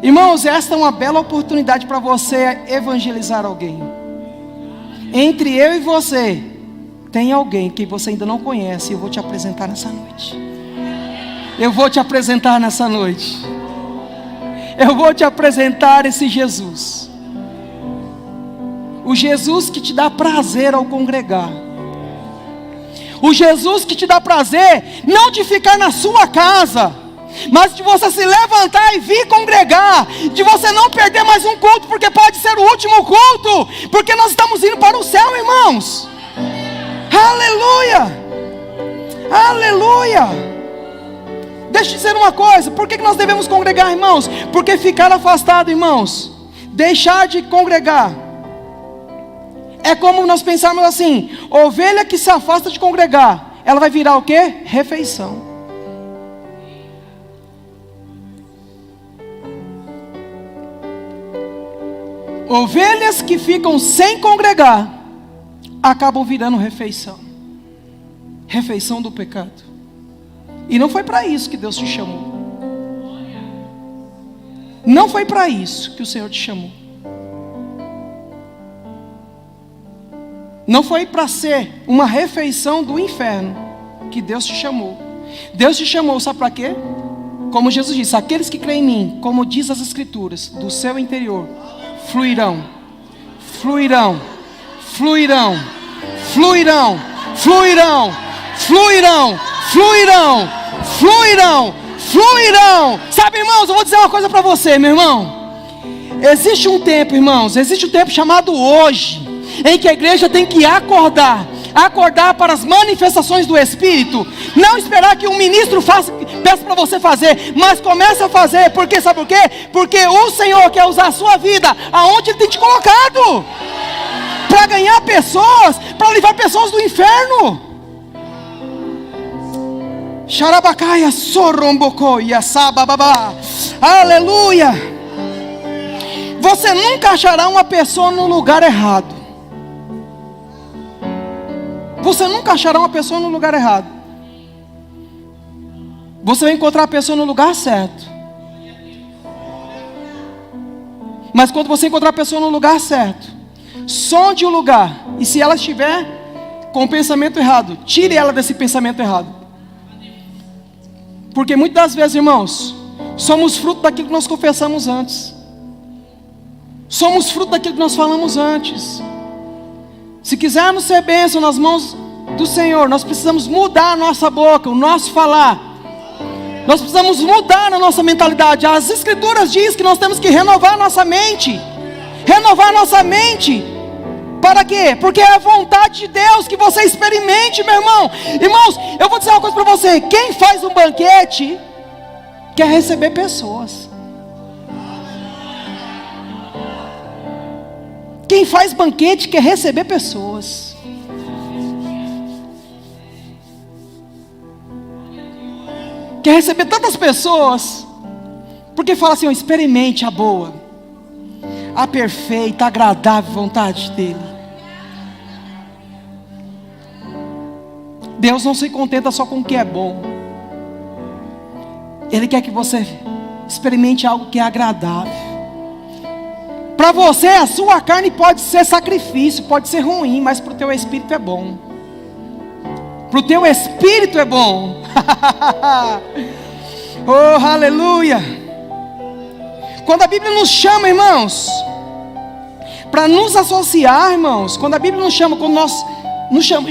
Irmãos, esta é uma bela oportunidade para você evangelizar alguém. Entre eu e você tem alguém que você ainda não conhece, e eu vou te apresentar nessa noite. Eu vou te apresentar nessa noite. Eu vou te apresentar esse Jesus. O Jesus que te dá prazer ao congregar. O Jesus que te dá prazer, não de ficar na sua casa, mas de você se levantar e vir congregar, de você não perder mais um culto, porque pode ser o último culto, porque nós estamos indo para o céu, irmãos. Aleluia, aleluia. Deixa eu dizer uma coisa, por que nós devemos congregar, irmãos? Porque ficar afastado, irmãos, deixar de congregar, é como nós pensarmos assim: ovelha que se afasta de congregar, ela vai virar o quê? Refeição. Ovelhas que ficam sem congregar, acabam virando refeição. Refeição do pecado. E não foi para isso que Deus te chamou. Não foi para isso que o Senhor te chamou. Não foi para ser uma refeição do inferno que Deus te chamou. Deus te chamou, sabe para quê? Como Jesus disse: aqueles que creem em mim, como diz as Escrituras, do seu interior fluirão, fluirão, fluirão, fluirão, fluirão, fluirão, fluirão, fluirão, fluirão. Sabe, irmãos, eu vou dizer uma coisa para você, meu irmão. Existe um tempo, irmãos, existe um tempo chamado hoje, em que a igreja tem que acordar para as manifestações do Espírito. Não esperar que um ministro peça para você fazer, mas comece a fazer. Porque sabe por quê? Porque o Senhor quer usar a sua vida aonde Ele tem te colocado, para ganhar pessoas, para livrar pessoas do inferno. Xarabacaia, sorombocoia, sabababá. Aleluia. Você nunca achará uma pessoa no lugar errado. Você nunca achará uma pessoa no lugar errado. Você vai encontrar a pessoa no lugar certo. Mas quando você encontrar a pessoa no lugar certo, sonde o lugar. E se ela estiver com o pensamento errado, tire ela desse pensamento errado. Porque muitas das vezes, irmãos, somos fruto daquilo que nós confessamos antes. Somos fruto daquilo que nós falamos antes. Se quisermos ser bênção nas mãos do Senhor, nós precisamos mudar a nossa boca, o nosso falar. Nós precisamos mudar a nossa mentalidade. As Escrituras dizem que nós temos que renovar a nossa mente. Renovar a nossa mente. Para quê? Porque é a vontade de Deus que você experimente, meu irmão. Irmãos, eu vou dizer uma coisa para você. Quem faz um banquete quer receber pessoas. Quem faz banquete quer receber pessoas. Quer receber tantas pessoas, porque fala assim: experimente a boa, a perfeita, agradável vontade dele. Deus não se contenta só com o que é bom. Ele quer que você experimente algo que é agradável. Para você, a sua carne pode ser sacrifício, pode ser ruim, mas para o teu espírito é bom. Para o teu espírito é bom. Oh, aleluia. Quando a Bíblia nos chama, irmãos, para nos associar, irmãos, quando a Bíblia nos chama, quando nós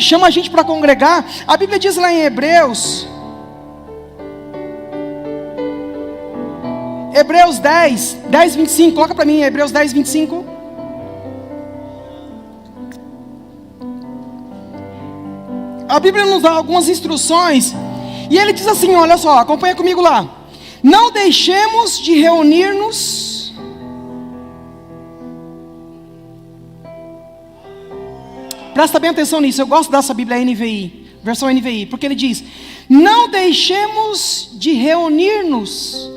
chama a gente para congregar, a Bíblia diz lá em Hebreus 10, 25, coloca para mim, Hebreus 10, 25. A Bíblia nos dá algumas instruções, e ele diz assim, olha só, acompanha comigo lá. Não deixemos de reunir-nos. Presta bem atenção nisso, eu gosto dessa Bíblia NVI, versão NVI, porque ele diz: não deixemos de reunir-nos,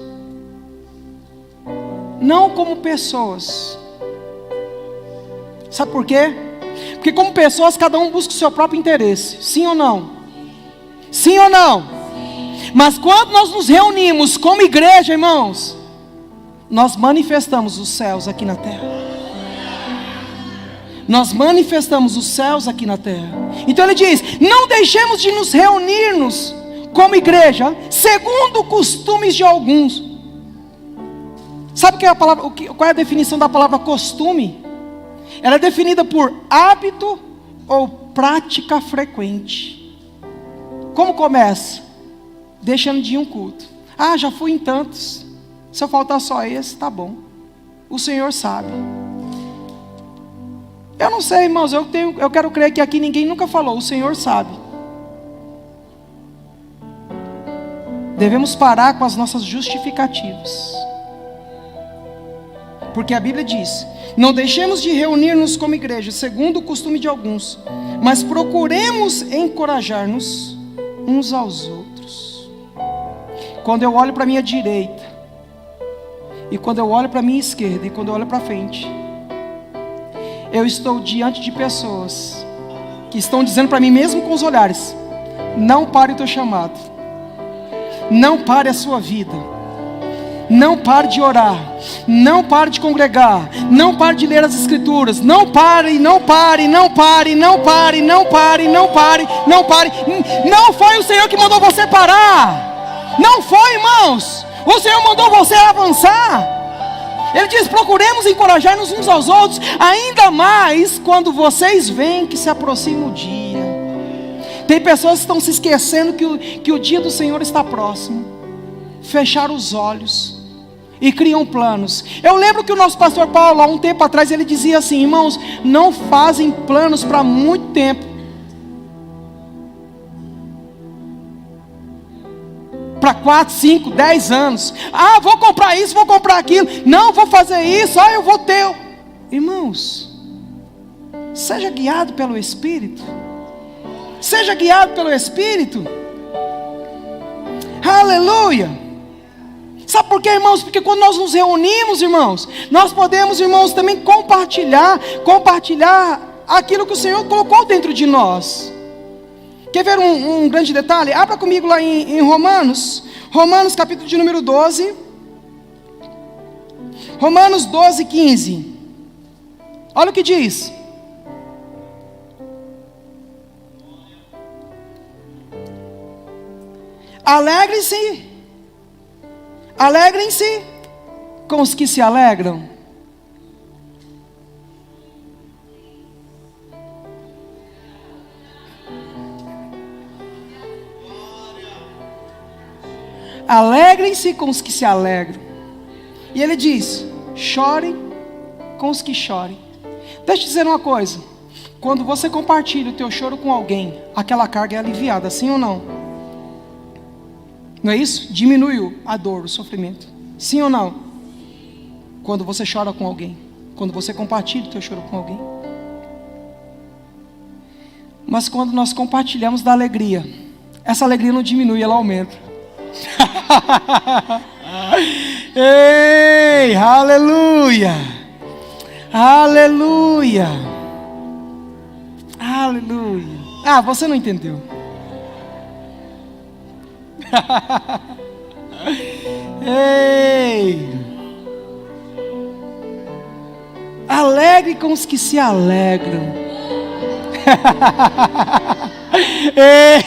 não como pessoas. Sabe por quê? Porque como pessoas, cada um busca o seu próprio interesse. Sim ou não? Sim ou não? Sim. Mas quando nós nos reunimos como igreja, irmãos, nós manifestamos os céus aqui na terra. Nós manifestamos os céus aqui na terra. Então ele diz: não deixemos de nos reunirmos como igreja, segundo costumes de alguns. Sabe que é a palavra, qual é a definição da palavra costume? Ela é definida por hábito ou prática frequente. Como começa? Deixando de ir um culto. Ah, já fui em tantos. Se eu faltar só esse, tá bom. O Senhor sabe. Eu não sei, irmãos, eu quero crer que aqui ninguém nunca falou, o Senhor sabe. Devemos parar com as nossas justificativas. Porque a Bíblia diz: não deixemos de reunir-nos como igreja, segundo o costume de alguns, mas procuremos encorajar-nos uns aos outros. Quando eu olho para a minha direita, e quando eu olho para a minha esquerda, e quando eu olho para frente, eu estou diante de pessoas que estão dizendo para mim, mesmo com os olhares: não pare o teu chamado, não pare a sua vida, não pare de orar, não pare de congregar, não pare de ler as escrituras, não pare, não pare, não pare, não pare, não pare, não pare, não pare. Não foi o Senhor que mandou você parar, não foi, irmãos. O Senhor mandou você avançar. Ele diz: procuremos encorajar-nos uns aos outros, ainda mais quando vocês veem que se aproxima o dia. Tem pessoas que estão se esquecendo que o dia do Senhor está próximo. Fecharam os olhos e criam planos. Eu lembro que o nosso pastor Paulo, há um tempo atrás, ele dizia assim: irmãos, não fazem planos para muito tempo, para 4, 5, 10 anos. Ah, vou comprar isso, vou comprar aquilo. Não, vou fazer isso. Ah, eu vou ter. Irmãos, seja guiado pelo Espírito. Seja guiado pelo Espírito. Aleluia. Sabe por quê, irmãos? Porque quando nós nos reunimos, irmãos, nós podemos, irmãos, também compartilhar aquilo que o Senhor colocou dentro de nós. Quer ver um grande detalhe? Abra comigo lá em Romanos capítulo de número 12. Romanos 12, 15. Olha o que diz: alegrem-se com os que se alegram. Alegrem-se com os que se alegram. E ele diz: chorem com os que chorem. Deixa eu dizer uma coisa: quando você compartilha o teu choro com alguém, aquela carga é aliviada, sim ou não? Não é isso? Diminui a dor, o sofrimento. Sim ou não? Quando você chora com alguém, quando você compartilha o teu choro com alguém. Mas quando nós compartilhamos da alegria, essa alegria não diminui, ela aumenta. Ei, aleluia! Aleluia! Aleluia! Ah, você não entendeu. Ei! Alegre com os que se alegram. Ei!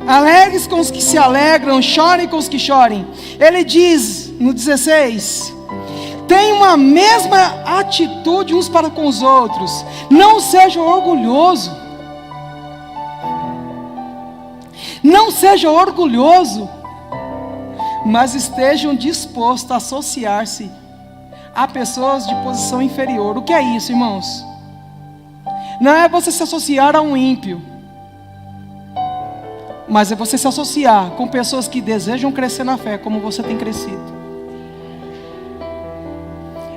Alegres com os que se alegram, chorem com os que chorem. Ele diz no 16: tenham a mesma atitude uns para com os outros. Não seja orgulhoso. Não seja orgulhoso, mas estejam dispostos a associar-se a pessoas de posição inferior. O que é isso, irmãos? Não é você se associar a um ímpio, mas é você se associar com pessoas que desejam crescer na fé, como você tem crescido.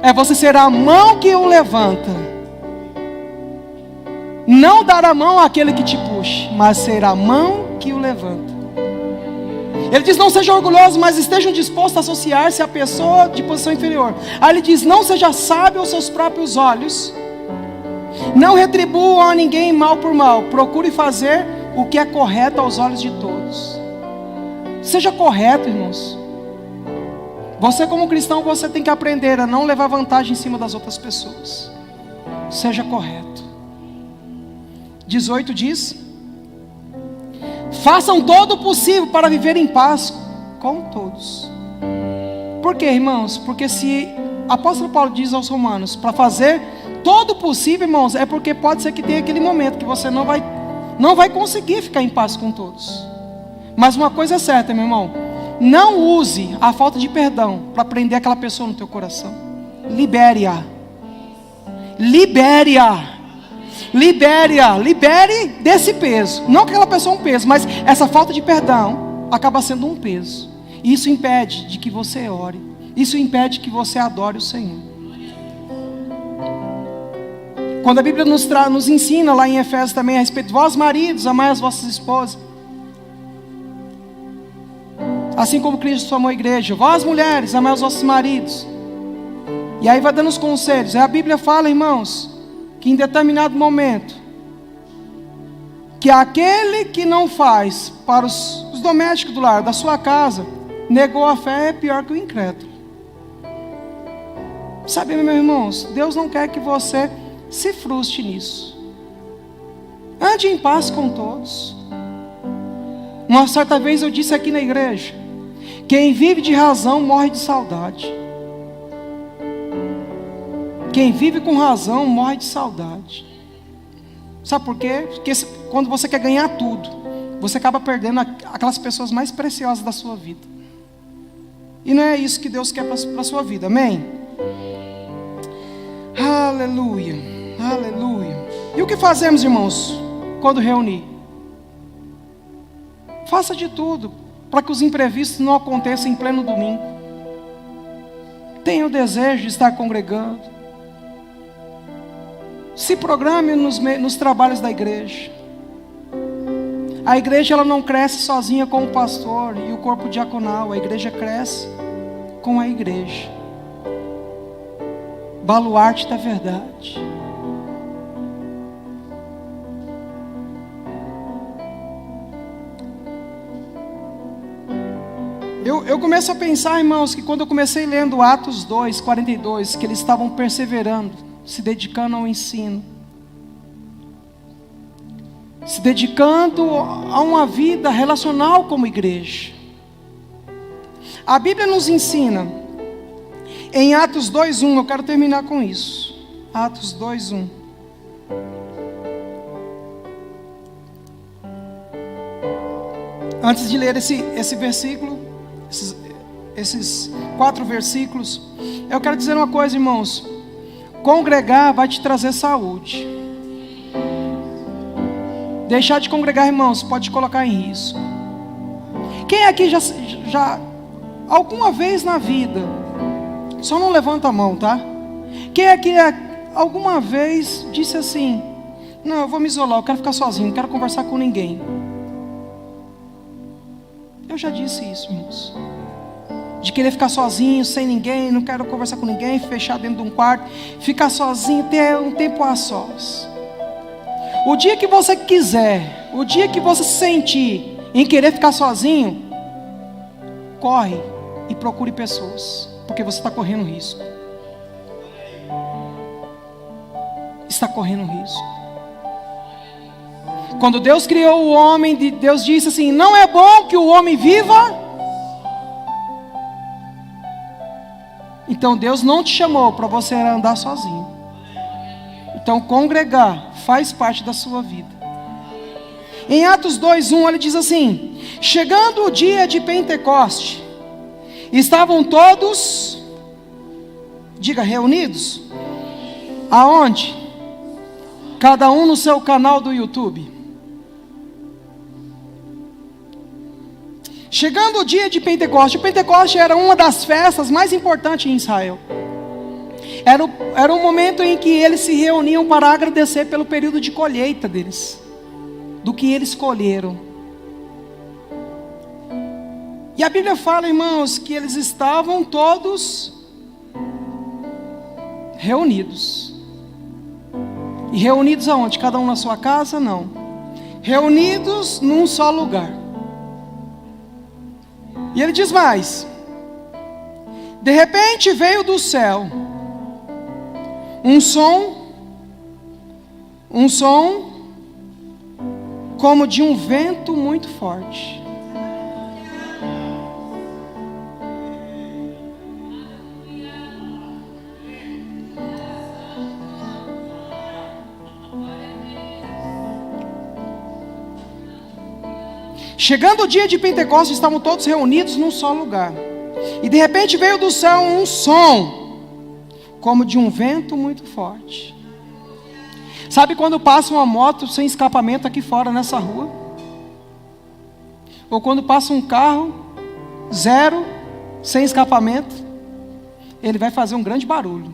É você ser a mão que o levanta, não dar a mão àquele que te puxe, mas ser a mão que o levanta. Ele diz: não seja orgulhoso, mas estejam dispostos a associar-se a pessoa de posição inferior. Aí ele diz: não seja sábio aos seus próprios olhos, não retribua a ninguém mal por mal, procure fazer o que é correto aos olhos de todos. Seja correto, irmãos. Você como cristão, você tem que aprender a não levar vantagem em cima das outras pessoas. Seja correto. 18 diz: façam todo o possível para viver em paz com todos. Por quê, irmãos? Porque se o apóstolo Paulo diz aos romanos para fazer todo o possível, irmãos, é porque pode ser que tenha aquele momento que você não vai conseguir ficar em paz com todos. Mas uma coisa é certa, meu irmão: não use a falta de perdão para prender aquela pessoa no teu coração. Libere-a. Libere-a. Libere-a. Libere desse peso. Não que aquela pessoa é um peso, mas essa falta de perdão acaba sendo um peso. E isso impede de que você ore. Isso impede que você adore o Senhor. Quando a Bíblia nos ensina lá em Efésios também a respeito de vós maridos, amai as vossas esposas, assim como Cristo amou a igreja. Vós mulheres, amai os vossos maridos. E aí vai dando os conselhos. A Bíblia fala, irmãos, que em determinado momento, que aquele que não faz para os domésticos do lar, da sua casa, negou a fé, é pior que o incrédulo. Sabe, meus irmãos, Deus não quer que você se frustre nisso. Ande em paz com todos. Uma certa vez eu disse aqui na igreja: quem vive de razão morre de saudade. Quem vive com razão morre de saudade. Sabe por quê? Porque quando você quer ganhar tudo, você acaba perdendo aquelas pessoas mais preciosas da sua vida. E não é isso que Deus quer para a sua vida, amém? Aleluia, aleluia. E o que fazemos, irmãos, quando reunir? Faça de tudo para que os imprevistos não aconteçam em pleno domingo. Tenha o desejo de estar congregando. Se programe nos trabalhos da igreja. A igreja ela não cresce sozinha com o pastor e o corpo diaconal. A igreja cresce com a igreja. Baluarte da verdade. Eu começo a pensar, irmãos, que quando eu comecei lendo Atos 2, 42, que eles estavam perseverando, se dedicando ao ensino, se dedicando a uma vida relacional como igreja. A Bíblia nos ensina, em Atos 2:1, eu quero terminar com isso. Atos 2:1. antes de ler esse versículo, esses 4 versículos, eu quero dizer uma coisa, irmãos. Congregar vai te trazer saúde. Deixar de congregar, irmãos, pode te colocar em risco. Quem aqui já alguma vez na vida, só não levanta a mão, tá? Quem aqui alguma vez disse assim: não, eu vou me isolar, eu quero ficar sozinho, não quero conversar com ninguém? Eu já disse isso, irmãos. De querer ficar sozinho, sem ninguém, não quero conversar com ninguém, fechar dentro de um quarto, ficar sozinho, ter um tempo a sós. O dia que você quiser, o dia que você se sentir em querer ficar sozinho, corre e procure pessoas, porque você está correndo risco. Está correndo risco. Quando Deus criou o homem, Deus disse assim: não é bom que o homem viva. Então Deus não te chamou para você andar sozinho. Então congregar faz parte da sua vida. Em Atos 2:1 ele diz assim: chegando o dia de Pentecoste, estavam todos, diga, reunidos. Aonde? Cada um no seu canal do YouTube. Chegando o dia de Pentecoste. Pentecoste era uma das festas mais importantes em Israel. Era um momento em que eles se reuniam para agradecer pelo período de colheita deles, do que eles colheram. E a Bíblia fala, irmãos, que eles estavam todos reunidos. E reunidos aonde? Cada um na sua casa? Não. Reunidos num só lugar. E ele diz mais: de repente veio do céu um som como de um vento muito forte. Chegando o dia de Pentecostes, estavam todos reunidos num só lugar. E de repente veio do céu um som, como de um vento muito forte. Sabe quando passa uma moto sem escapamento aqui fora nessa rua? Ou quando passa um carro zero, sem escapamento? Ele vai fazer um grande barulho.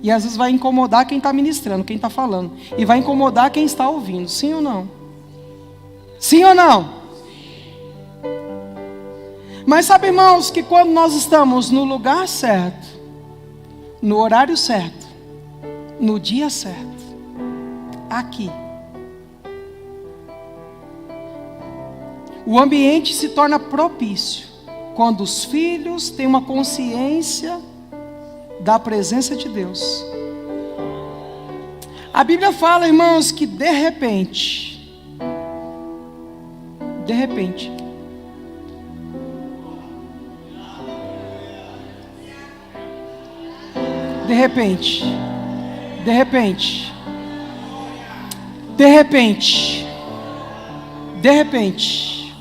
E às vezes vai incomodar quem está ministrando, quem está falando. E vai incomodar quem está ouvindo. Sim ou não? Sim ou não? Mas sabe, irmãos, que quando nós estamos no lugar certo, no horário certo, no dia certo, aqui, o ambiente se torna propício quando os filhos têm uma consciência da presença de Deus. A Bíblia fala, irmãos, que de repente, de repente,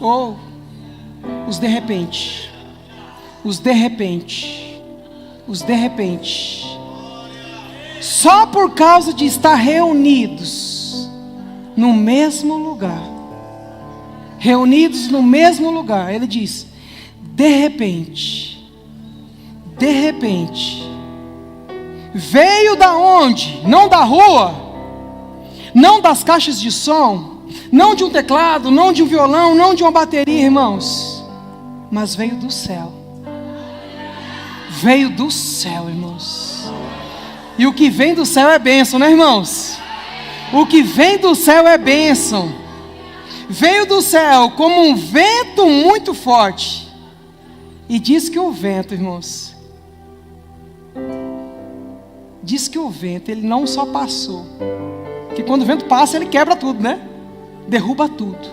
ou os de repente, só por causa de estar reunidos no mesmo lugar, ele diz, de repente, veio da onde? Não da rua, não das caixas de som, não de um teclado, não de um violão, não de uma bateria, irmãos, mas veio do céu. Veio do céu, irmãos. E o que vem do céu é bênção, né, irmãos? O que vem do céu é bênção. Veio do céu como um vento muito forte. E diz que o vento, irmãos, ele não só passou, porque quando o vento passa, ele quebra tudo, né? Derruba tudo.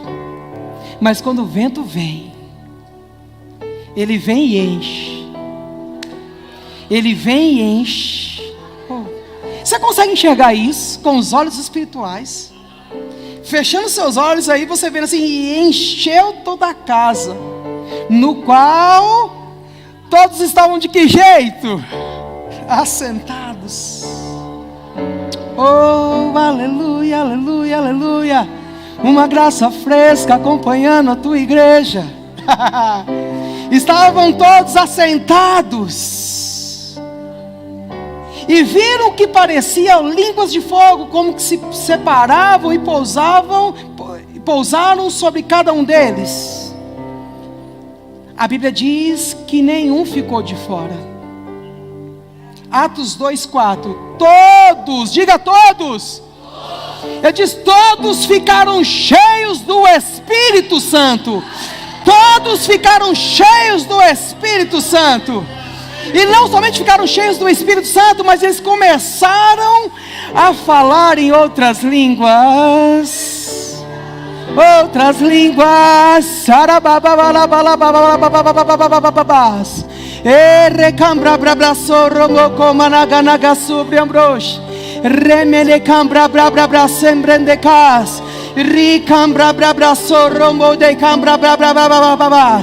Mas quando o vento vem, ele vem e enche. Você consegue enxergar isso com os olhos espirituais? fechando seus olhos aí, você vendo assim, e encheu toda a casa, no qual todos estavam de que jeito? Assentados. Oh, aleluia, aleluia, aleluia. Uma graça fresca acompanhando a tua igreja. Estavam todos assentados e viram que pareciam línguas de fogo, como que se separavam e pousaram sobre cada um deles. A Bíblia diz que nenhum ficou de fora. Atos 2:4. Todos, diga todos. Ele diz: todos ficaram cheios do Espírito Santo. Todos ficaram cheios do Espírito Santo. E não somente ficaram cheios do Espírito Santo, mas eles começaram a falar em outras línguas. Outras línguas. Remele cambra bra bra bra sembrende cas. Ricambra bra bra sorombo de cambra bra bra bra bra bra bra.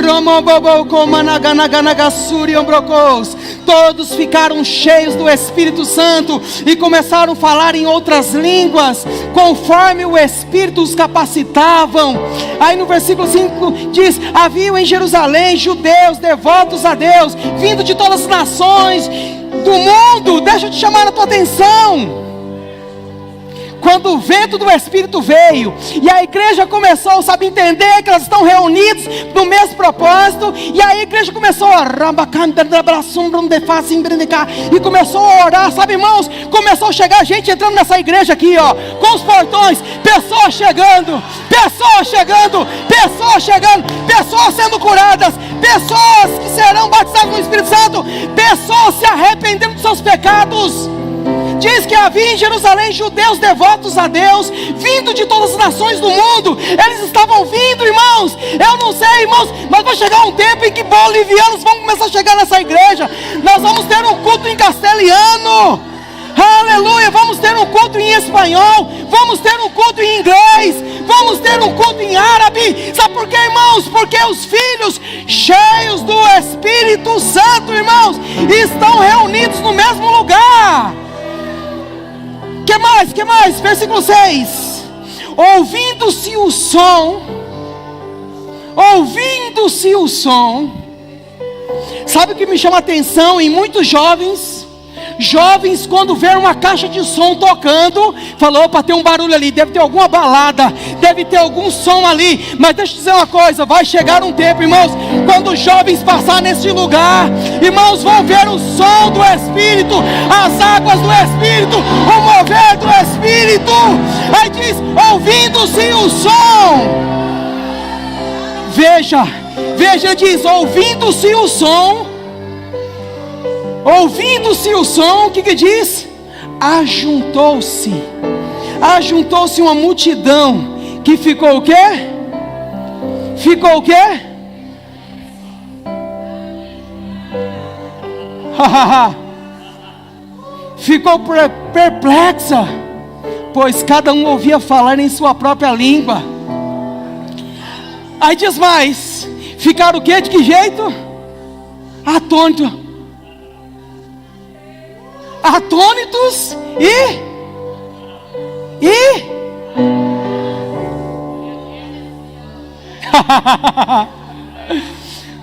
Romo bobo comanaganaga suri ombrocos. Todos ficaram cheios do Espírito Santo e começaram a falar em outras línguas, conforme o Espírito os capacitavam. Aí no versículo 5 diz: haviam em Jerusalém judeus devotos a Deus, vindo de todas as nações do mundo. Deixa eu te chamar a tua atenção. Quando o vento do Espírito veio e a igreja começou, sabe, entender que elas estão reunidas no mesmo propósito, e a igreja começou a e começou a orar, sabe, irmãos, começou a chegar gente entrando nessa igreja aqui, ó, com os portões, pessoas chegando, pessoas chegando, pessoas chegando, pessoas sendo curadas, pessoas que serão batizadas no Espírito Santo, pessoas se arrependendo dos seus pecados. Diz que havia em Jerusalém judeus devotos a Deus, vindo de todas as nações do mundo. Eles estavam vindo, irmãos. Eu não sei, irmãos, mas vai chegar um tempo em que bolivianos vão começar a chegar nessa igreja. Nós vamos ter um culto em castelhano. Aleluia, vamos ter um culto em espanhol, vamos ter um culto em inglês, vamos ter um culto em árabe. Sabe por quê, irmãos? Porque os filhos cheios do Espírito Santo, irmãos, estão reunidos no mesmo lugar. Que mais? Versículo 6. Ouvindo-se o som. Sabe o que me chama a atenção em muitos jovens? Jovens, quando vê uma caixa de som tocando, falou: opa, tem um barulho ali, deve ter alguma balada, deve ter algum som ali. Mas deixa eu dizer uma coisa, vai chegar um tempo, irmãos, quando os jovens passar nesse lugar, irmãos, vão ver o som do Espírito, as águas do Espírito, o mover do Espírito. Aí diz: ouvindo-se o som. Veja, diz: ouvindo-se o som. Ouvindo-se o som, o que diz? Ajuntou-se uma multidão, que ficou o quê? Ficou perplexa, pois cada um ouvia falar em sua própria língua. Aí diz mais: ficaram o quê? De que jeito? Atônitos e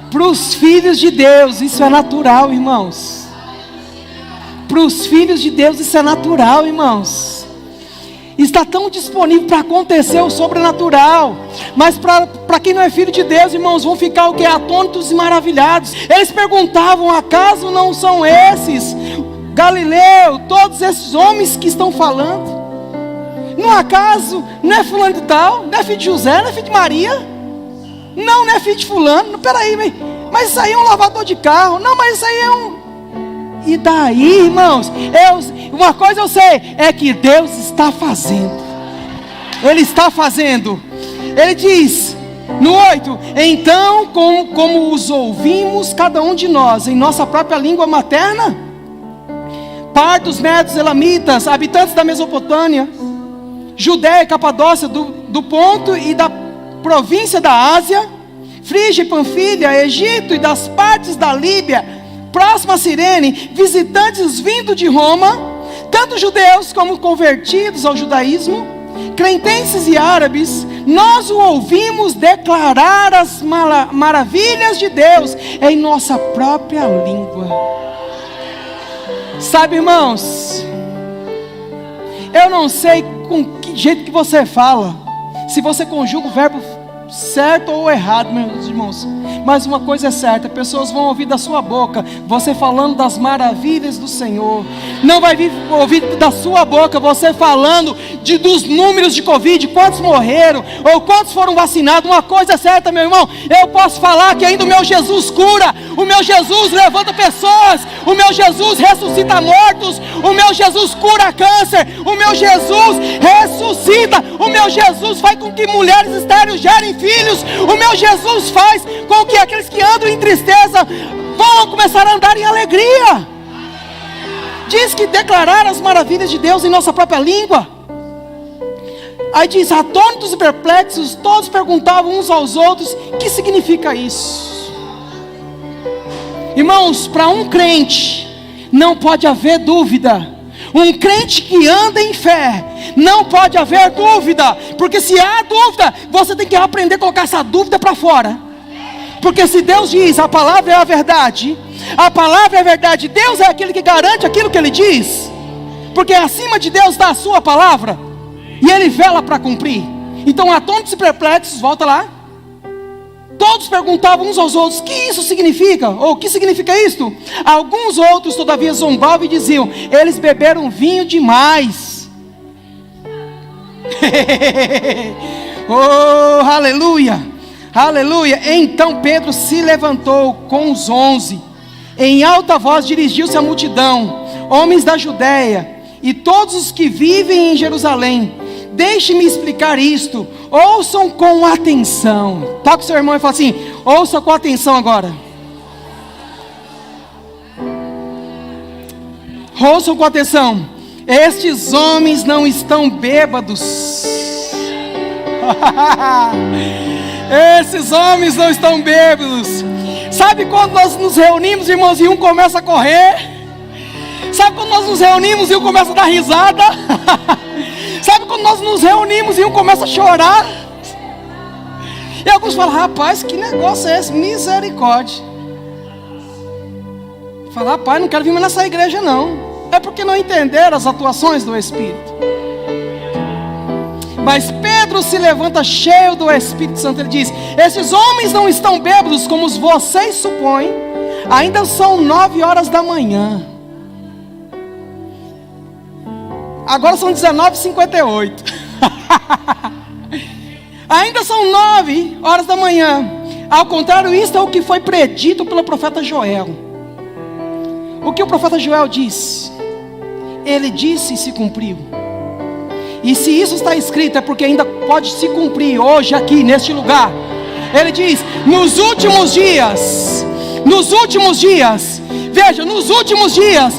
para os filhos de Deus isso é natural, irmãos. Para os filhos de Deus isso é natural, irmãos. Está tão disponível para acontecer o sobrenatural. Mas para quem não é filho de Deus, irmãos, vão ficar o que? Atônitos e maravilhados. Eles perguntavam: acaso não são esses Galileu, todos esses homens que estão falando? Não acaso, não é fulano de tal, não é filho de José, não é filho de Maria, não é filho de fulano, peraí, mas isso aí é um lavador de carro, não, mas isso aí é um... E daí, irmãos, uma coisa eu sei, é que Deus está fazendo, Ele está fazendo. Ele diz no 8: então como os ouvimos cada um de nós em nossa própria língua materna, partos, medos, elamitas, habitantes da Mesopotâmia, Judéia e Capadócia, do Ponto e da província da Ásia, Frígia e Panfilha, Egito e das partes da Líbia, próxima a Cirene, visitantes vindo de Roma, tanto judeus como convertidos ao judaísmo, cretenses e árabes, nós o ouvimos declarar as maravilhas de Deus em nossa própria língua. Sabe, irmãos, eu não sei com que jeito que você fala, se você conjuga o verbo certo ou errado, meus irmãos, mas uma coisa é certa: pessoas vão ouvir da sua boca você falando das maravilhas do Senhor. Não vai ouvir da sua boca você falando dos números de Covid, quantos morreram ou quantos foram vacinados. Uma coisa é certa, meu irmão, eu posso falar que ainda o meu Jesus cura, o meu Jesus levanta pessoas, o meu Jesus ressuscita mortos, o meu Jesus cura câncer, o meu Jesus ressuscita, o meu Jesus faz com que mulheres estéreis gerem filhos, o meu Jesus faz com que aqueles que andam em tristeza vão começar a andar em alegria. Diz que declarar as maravilhas de Deus em nossa própria língua. Aí diz: atônitos e perplexos, todos perguntavam uns aos outros: o que significa isso? Irmãos, para um crente não pode haver dúvida. Um crente que anda em fé, não pode haver dúvida, porque se há dúvida, você tem que aprender a colocar essa dúvida para fora. Porque se Deus diz, a palavra é a verdade, a palavra é a verdade, Deus é aquele que garante aquilo que Ele diz, porque acima de Deus está a sua palavra, e Ele vela para cumprir. Então, atônitos e perplexos, volta lá, todos perguntavam uns aos outros: o que isso significa? Ou o que significa isto? Alguns outros todavia zombavam e diziam: eles beberam vinho demais. Oh, aleluia, aleluia. Então Pedro se levantou com os 11, em alta voz dirigiu-se à multidão: homens da Judéia e todos os que vivem em Jerusalém, deixe-me explicar isto, ouçam com atenção. Toca o seu irmão e fala assim: ouça com atenção agora. Ouçam com atenção. Estes homens não estão bêbados. Esses homens não estão bêbados. Sabe quando nós nos reunimos, irmãos, e um começa a correr? Sabe quando nós nos reunimos e um começa a dar risada? Sabe quando nós nos reunimos e um começa a chorar? E alguns falam: rapaz, que negócio é esse? Misericórdia. Fala: rapaz, não quero vir mais nessa igreja não. É porque não entenderam as atuações do Espírito. Mas Pedro se levanta cheio do Espírito Santo. Ele diz: esses homens não estão bêbados como vocês supõem. Ainda são 9 horas da manhã. Agora são 19h58. Ainda são 9 horas da manhã. Ao contrário, isto é o que foi predito pelo profeta Joel. O que o profeta Joel diz? Ele disse e se cumpriu. E se isso está escrito, é porque ainda pode se cumprir hoje aqui neste lugar. Ele diz: nos últimos dias, veja, nos últimos dias,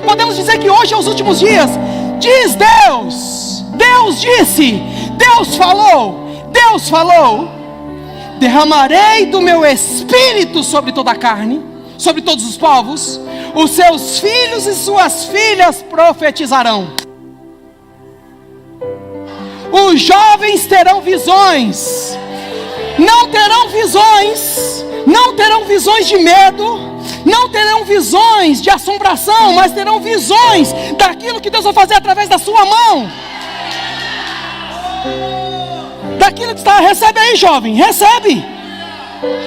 podemos dizer que hoje é os últimos dias. Diz Deus disse, Deus falou: derramarei do meu espírito sobre toda a carne, sobre todos os povos. Os seus filhos e suas filhas profetizarão. Os jovens terão visões. Não terão visões de medo, não terão visões de assombração, mas terão visões daquilo que Deus vai fazer através da sua mão. Daquilo que está, recebe aí, jovem, recebe.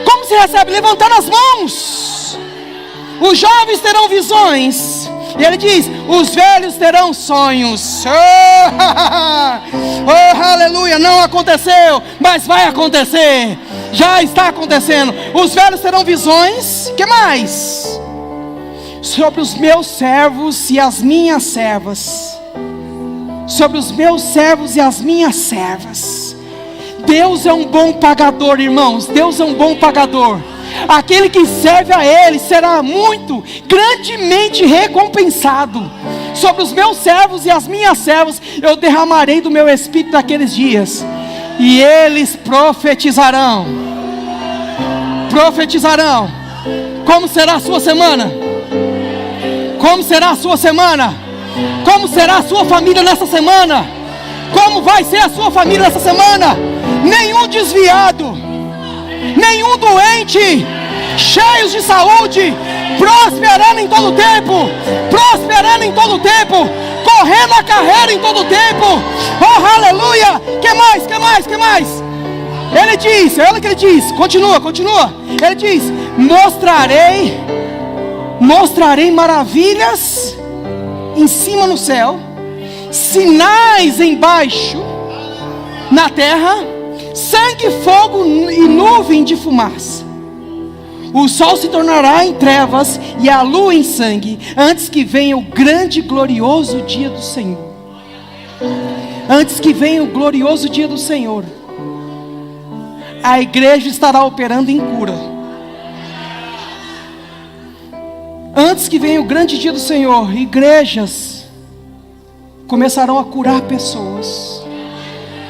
Como se recebe? Levantando as mãos. Os jovens terão visões. E ele diz: os velhos terão sonhos. Oh, aleluia. Não aconteceu, mas vai acontecer. Já está acontecendo. Os velhos terão visões. Que mais? Sobre os meus servos e as minhas servas. Sobre os meus servos e as minhas servas. Deus é um bom pagador, irmãos. Deus é um bom pagador. Aquele que serve a Ele será muito, grandemente recompensado. sobre os meus servos e as minhas servas eu derramarei do meu espírito naqueles dias, e eles profetizarão. Profetizarão. Como será a sua semana? Como será a sua semana? Como será a sua família nessa semana? Como vai ser a sua família nessa semana? Nenhum desviado, nenhum doente, cheios de saúde, prosperando em todo tempo, prosperando em todo tempo, correndo a carreira em todo tempo. Oh, aleluia! Que mais? Que mais? Que mais? Ele diz, olha o que ele diz, continua. Ele diz: mostrarei maravilhas em cima no céu, sinais embaixo na terra, sangue, fogo e nuvem de fumaça. O sol se tornará em trevas e a lua em sangue, antes que venha o grande e glorioso dia do Senhor. Antes que venha o glorioso dia do Senhor, a igreja estará operando em cura. Antes que venha o grande dia do Senhor, igrejas começarão a curar pessoas.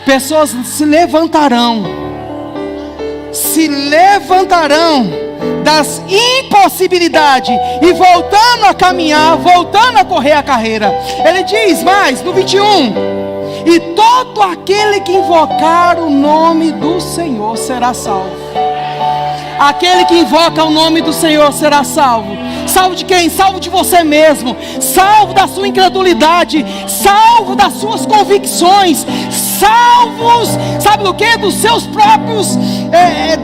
Pessoas se levantarão das impossibilidades e voltando a caminhar, voltando a correr a carreira. Ele diz mais no 21: e todo aquele que invocar o nome do Senhor será salvo. Aquele que invoca o nome do Senhor será salvo. Salvo de quem? Salvo de você mesmo, salvo da sua incredulidade, salvo das suas convicções, salvos, sabe do que? Dos seus próprios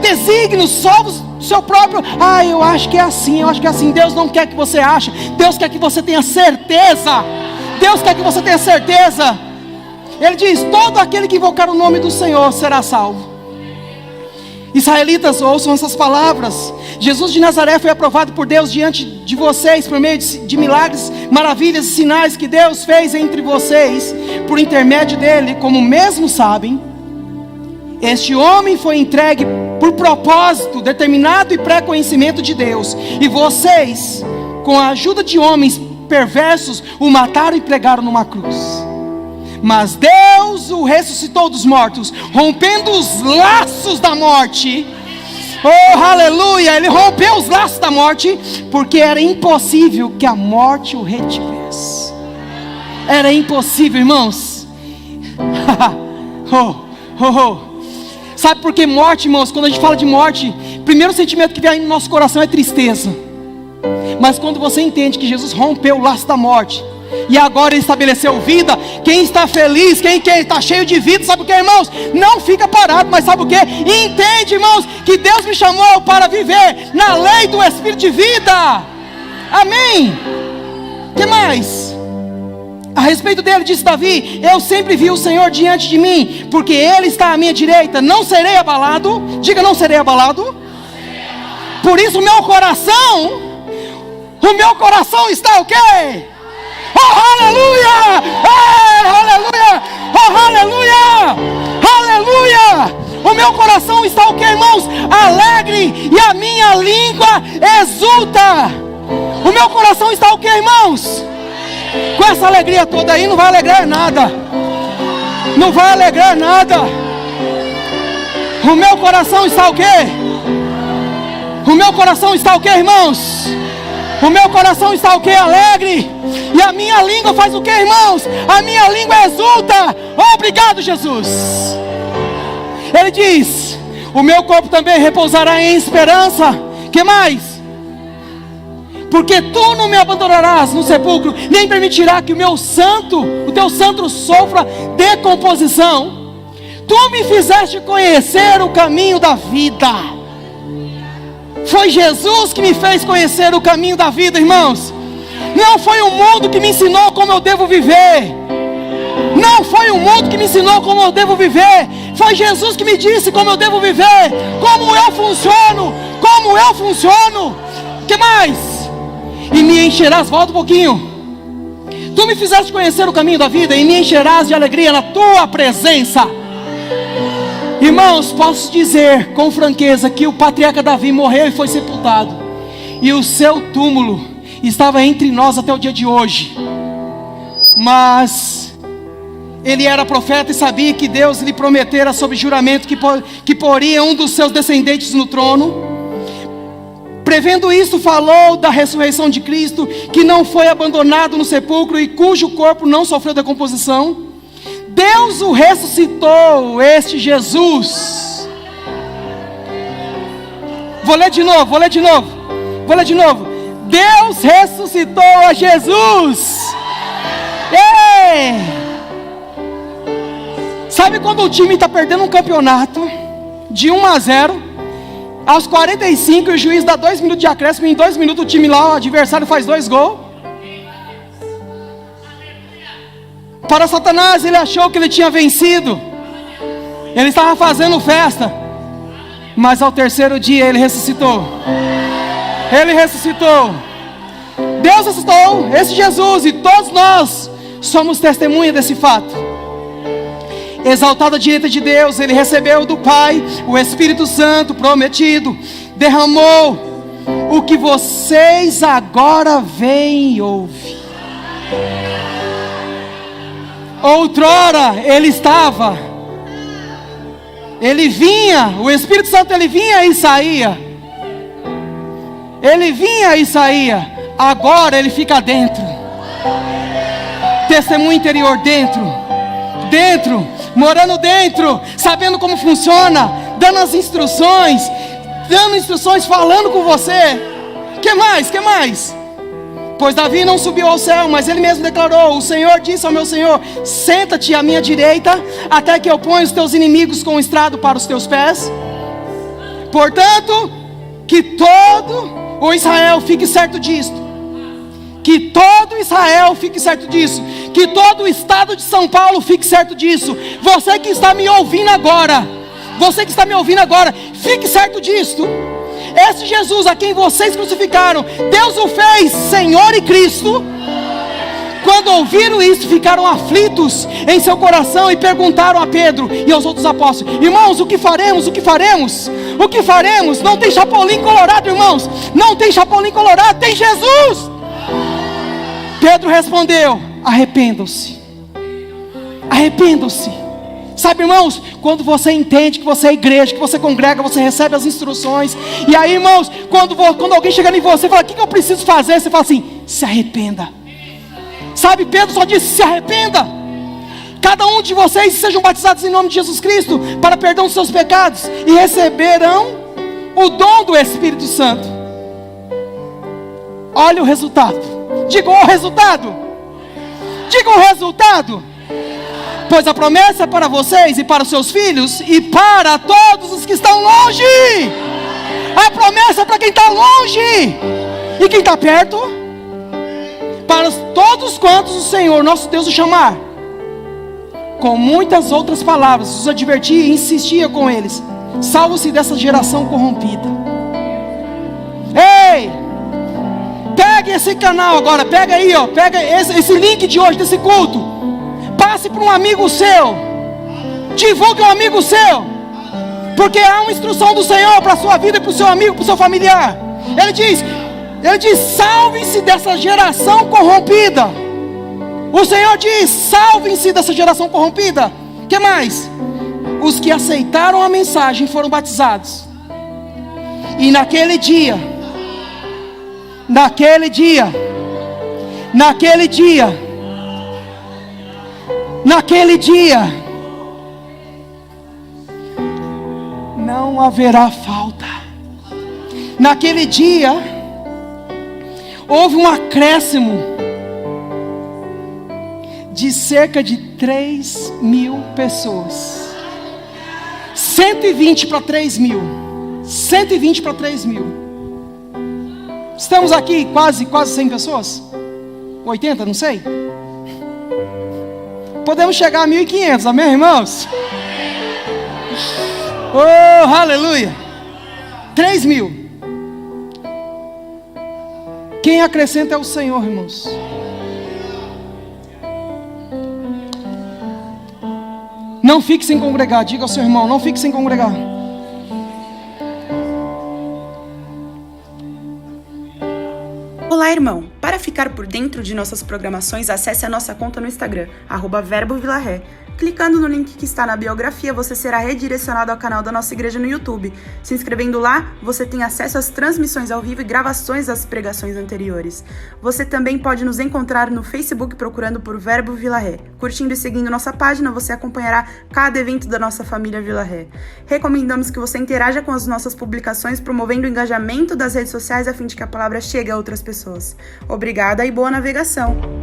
desígnios, salvos do seu próprio, eu acho que é assim, Deus não quer que você ache, Deus quer que você tenha certeza, Deus quer que você tenha certeza. Ele diz: todo aquele que invocar o nome do Senhor será salvo. Israelitas, ouçam essas palavras. Jesus de Nazaré foi aprovado por Deus diante de vocês por meio de milagres, maravilhas e sinais que Deus fez entre vocês por intermédio dele. Como mesmo sabem, este homem foi entregue por propósito determinado e pré-conhecimento de Deus, e vocês, com a ajuda de homens perversos, o mataram e pregaram numa cruz. Mas Deus o ressuscitou dos mortos, rompendo os laços da morte. Oh, aleluia! Ele rompeu os laços da morte, porque era impossível que a morte o retivesse. Era impossível, irmãos. Sabe por que morte, irmãos? Quando a gente fala de morte, o primeiro sentimento que vem no nosso coração é tristeza. Mas quando você entende que Jesus rompeu o laço da morte e agora Ele estabeleceu vida, quem está feliz, quem está cheio de vida, sabe o que, irmãos? Não fica parado, mas sabe o que? Entende, irmãos, que Deus me chamou para viver na lei do Espírito de vida. Amém? O que mais? A respeito dele disse Davi: eu sempre vi o Senhor diante de mim, porque Ele está à minha direita, não serei abalado. Diga: não serei abalado. Por isso o meu coração está o quê? Oh, aleluia! Aleluia! Oh, aleluia! Aleluia! O meu coração está o quê, irmãos? Alegre, e a minha língua exulta. O meu coração está o quê, irmãos? Com essa alegria toda aí não vai alegrar nada. Não vai alegrar nada. O meu coração está o quê? O meu coração está o quê, irmãos? O meu coração está o quê? Alegre. E a minha língua faz o quê, irmãos? A minha língua exulta. Obrigado, Jesus. Ele diz: o meu corpo também repousará em esperança. Que mais? Porque tu não me abandonarás no sepulcro, nem permitirá que o teu santo sofra decomposição. Tu me fizeste conhecer o caminho da vida. Foi Jesus que me fez conhecer o caminho da vida, irmãos. Não foi o mundo que me ensinou como eu devo viver. Não foi o mundo que me ensinou como eu devo viver. Foi Jesus que me disse como eu devo viver, como eu funciono, como eu funciono. O que mais? E me encherás, volta um pouquinho. Tu me fizeste conhecer o caminho da vida, e me encherás de alegria na tua presença. Irmãos, posso dizer com franqueza que o patriarca Davi morreu e foi sepultado, e o seu túmulo estava entre nós até o dia de hoje. Mas ele era profeta e sabia que Deus lhe prometera sob juramento que poria um dos seus descendentes no trono. Prevendo isso, falou da ressurreição de Cristo, que não foi abandonado no sepulcro e cujo corpo não sofreu decomposição. Deus o ressuscitou, este Jesus. Vou ler de novo. Deus ressuscitou a Jesus. Ei! Sabe quando o time está perdendo um campeonato de 1-0? Aos 45 o juiz dá 2 minutos de acréscimo. Em 2 minutos o time lá, o adversário faz 2 gols. Para Satanás, ele achou que ele tinha vencido. Ele estava fazendo festa. Mas ao terceiro dia ele ressuscitou. Deus ressuscitou esse Jesus, e todos nós somos testemunha desse fato. Exaltado à direita de Deus, ele recebeu do Pai o Espírito Santo prometido, derramou o que vocês agora veem e ouvem. Outrora ele estava, ele vinha, o Espírito Santo ele vinha e saía, agora ele fica dentro, testemunho interior dentro, morando dentro, sabendo como funciona, dando as instruções, falando com você. Que mais? Pois Davi não subiu ao céu, mas ele mesmo declarou: o Senhor disse ao meu Senhor: senta-te à minha direita, até que eu ponha os teus inimigos com estrado para os teus pés. Portanto, que todo o Israel fique certo disto. Que todo Israel fique certo disso. Que todo o estado de São Paulo fique certo disso. Você que está me ouvindo agora, fique certo disto. Esse Jesus a quem vocês crucificaram, Deus o fez Senhor e Cristo. Quando ouviram isso, ficaram aflitos em seu coração e perguntaram a Pedro e aos outros apóstolos: irmãos, o que faremos? Não tem Chapolin Colorado, irmãos. Não tem Chapolin Colorado, tem Jesus. Pedro respondeu: arrependam-se. Sabe, irmãos, quando você entende que você é igreja, que você congrega, você recebe as instruções. E aí, irmãos, quando alguém chega em você e fala: o que eu preciso fazer? Você fala assim: se arrependa. Sabe, Pedro só disse: se arrependa. Cada um de vocês sejam batizados em nome de Jesus Cristo para perdão dos seus pecados, e receberão o dom do Espírito Santo. Olha o resultado. Diga o resultado. Pois a promessa é para vocês e para os seus filhos e para todos os que estão longe. A promessa é para quem está longe e quem está perto. Para todos quantos o Senhor nosso Deus o chamar. Com muitas outras palavras os advertia e insistia com eles: salve-se dessa geração corrompida. Ei! Pegue esse canal agora, pega aí, pega esse link de hoje, desse culto. Passe para um amigo seu. Divulgue um amigo seu. Porque há uma instrução do Senhor para a sua vida, para o seu amigo, para o seu familiar. Ele diz: salvem-se dessa geração corrompida. O Senhor diz: salvem-se dessa geração corrompida. O que mais? Os que aceitaram a mensagem foram batizados. E naquele dia, não haverá falta. Naquele dia houve um acréscimo de cerca de 3.000 pessoas. 120 para 3.000. 120 para 3.000. Estamos aqui quase 100 pessoas? 80, não sei. Podemos chegar a 1.500, amém, irmãos? Oh, aleluia. 3.000. Quem acrescenta é o Senhor, irmãos. Não fique sem congregar. Diga ao seu irmão: não fique sem congregar. Olá, irmão. Para ficar por dentro de nossas programações, acesse a nossa conta no Instagram, @verbovilaré. Clicando no link que está na biografia, você será redirecionado ao canal da nossa igreja no YouTube. Se inscrevendo lá, você tem acesso às transmissões ao vivo e gravações das pregações anteriores. Você também pode nos encontrar no Facebook procurando por Verbo Vila Ré. Curtindo e seguindo nossa página, você acompanhará cada evento da nossa família Vila Ré. Recomendamos que você interaja com as nossas publicações, promovendo o engajamento das redes sociais a fim de que a palavra chegue a outras pessoas. Obrigada e boa navegação!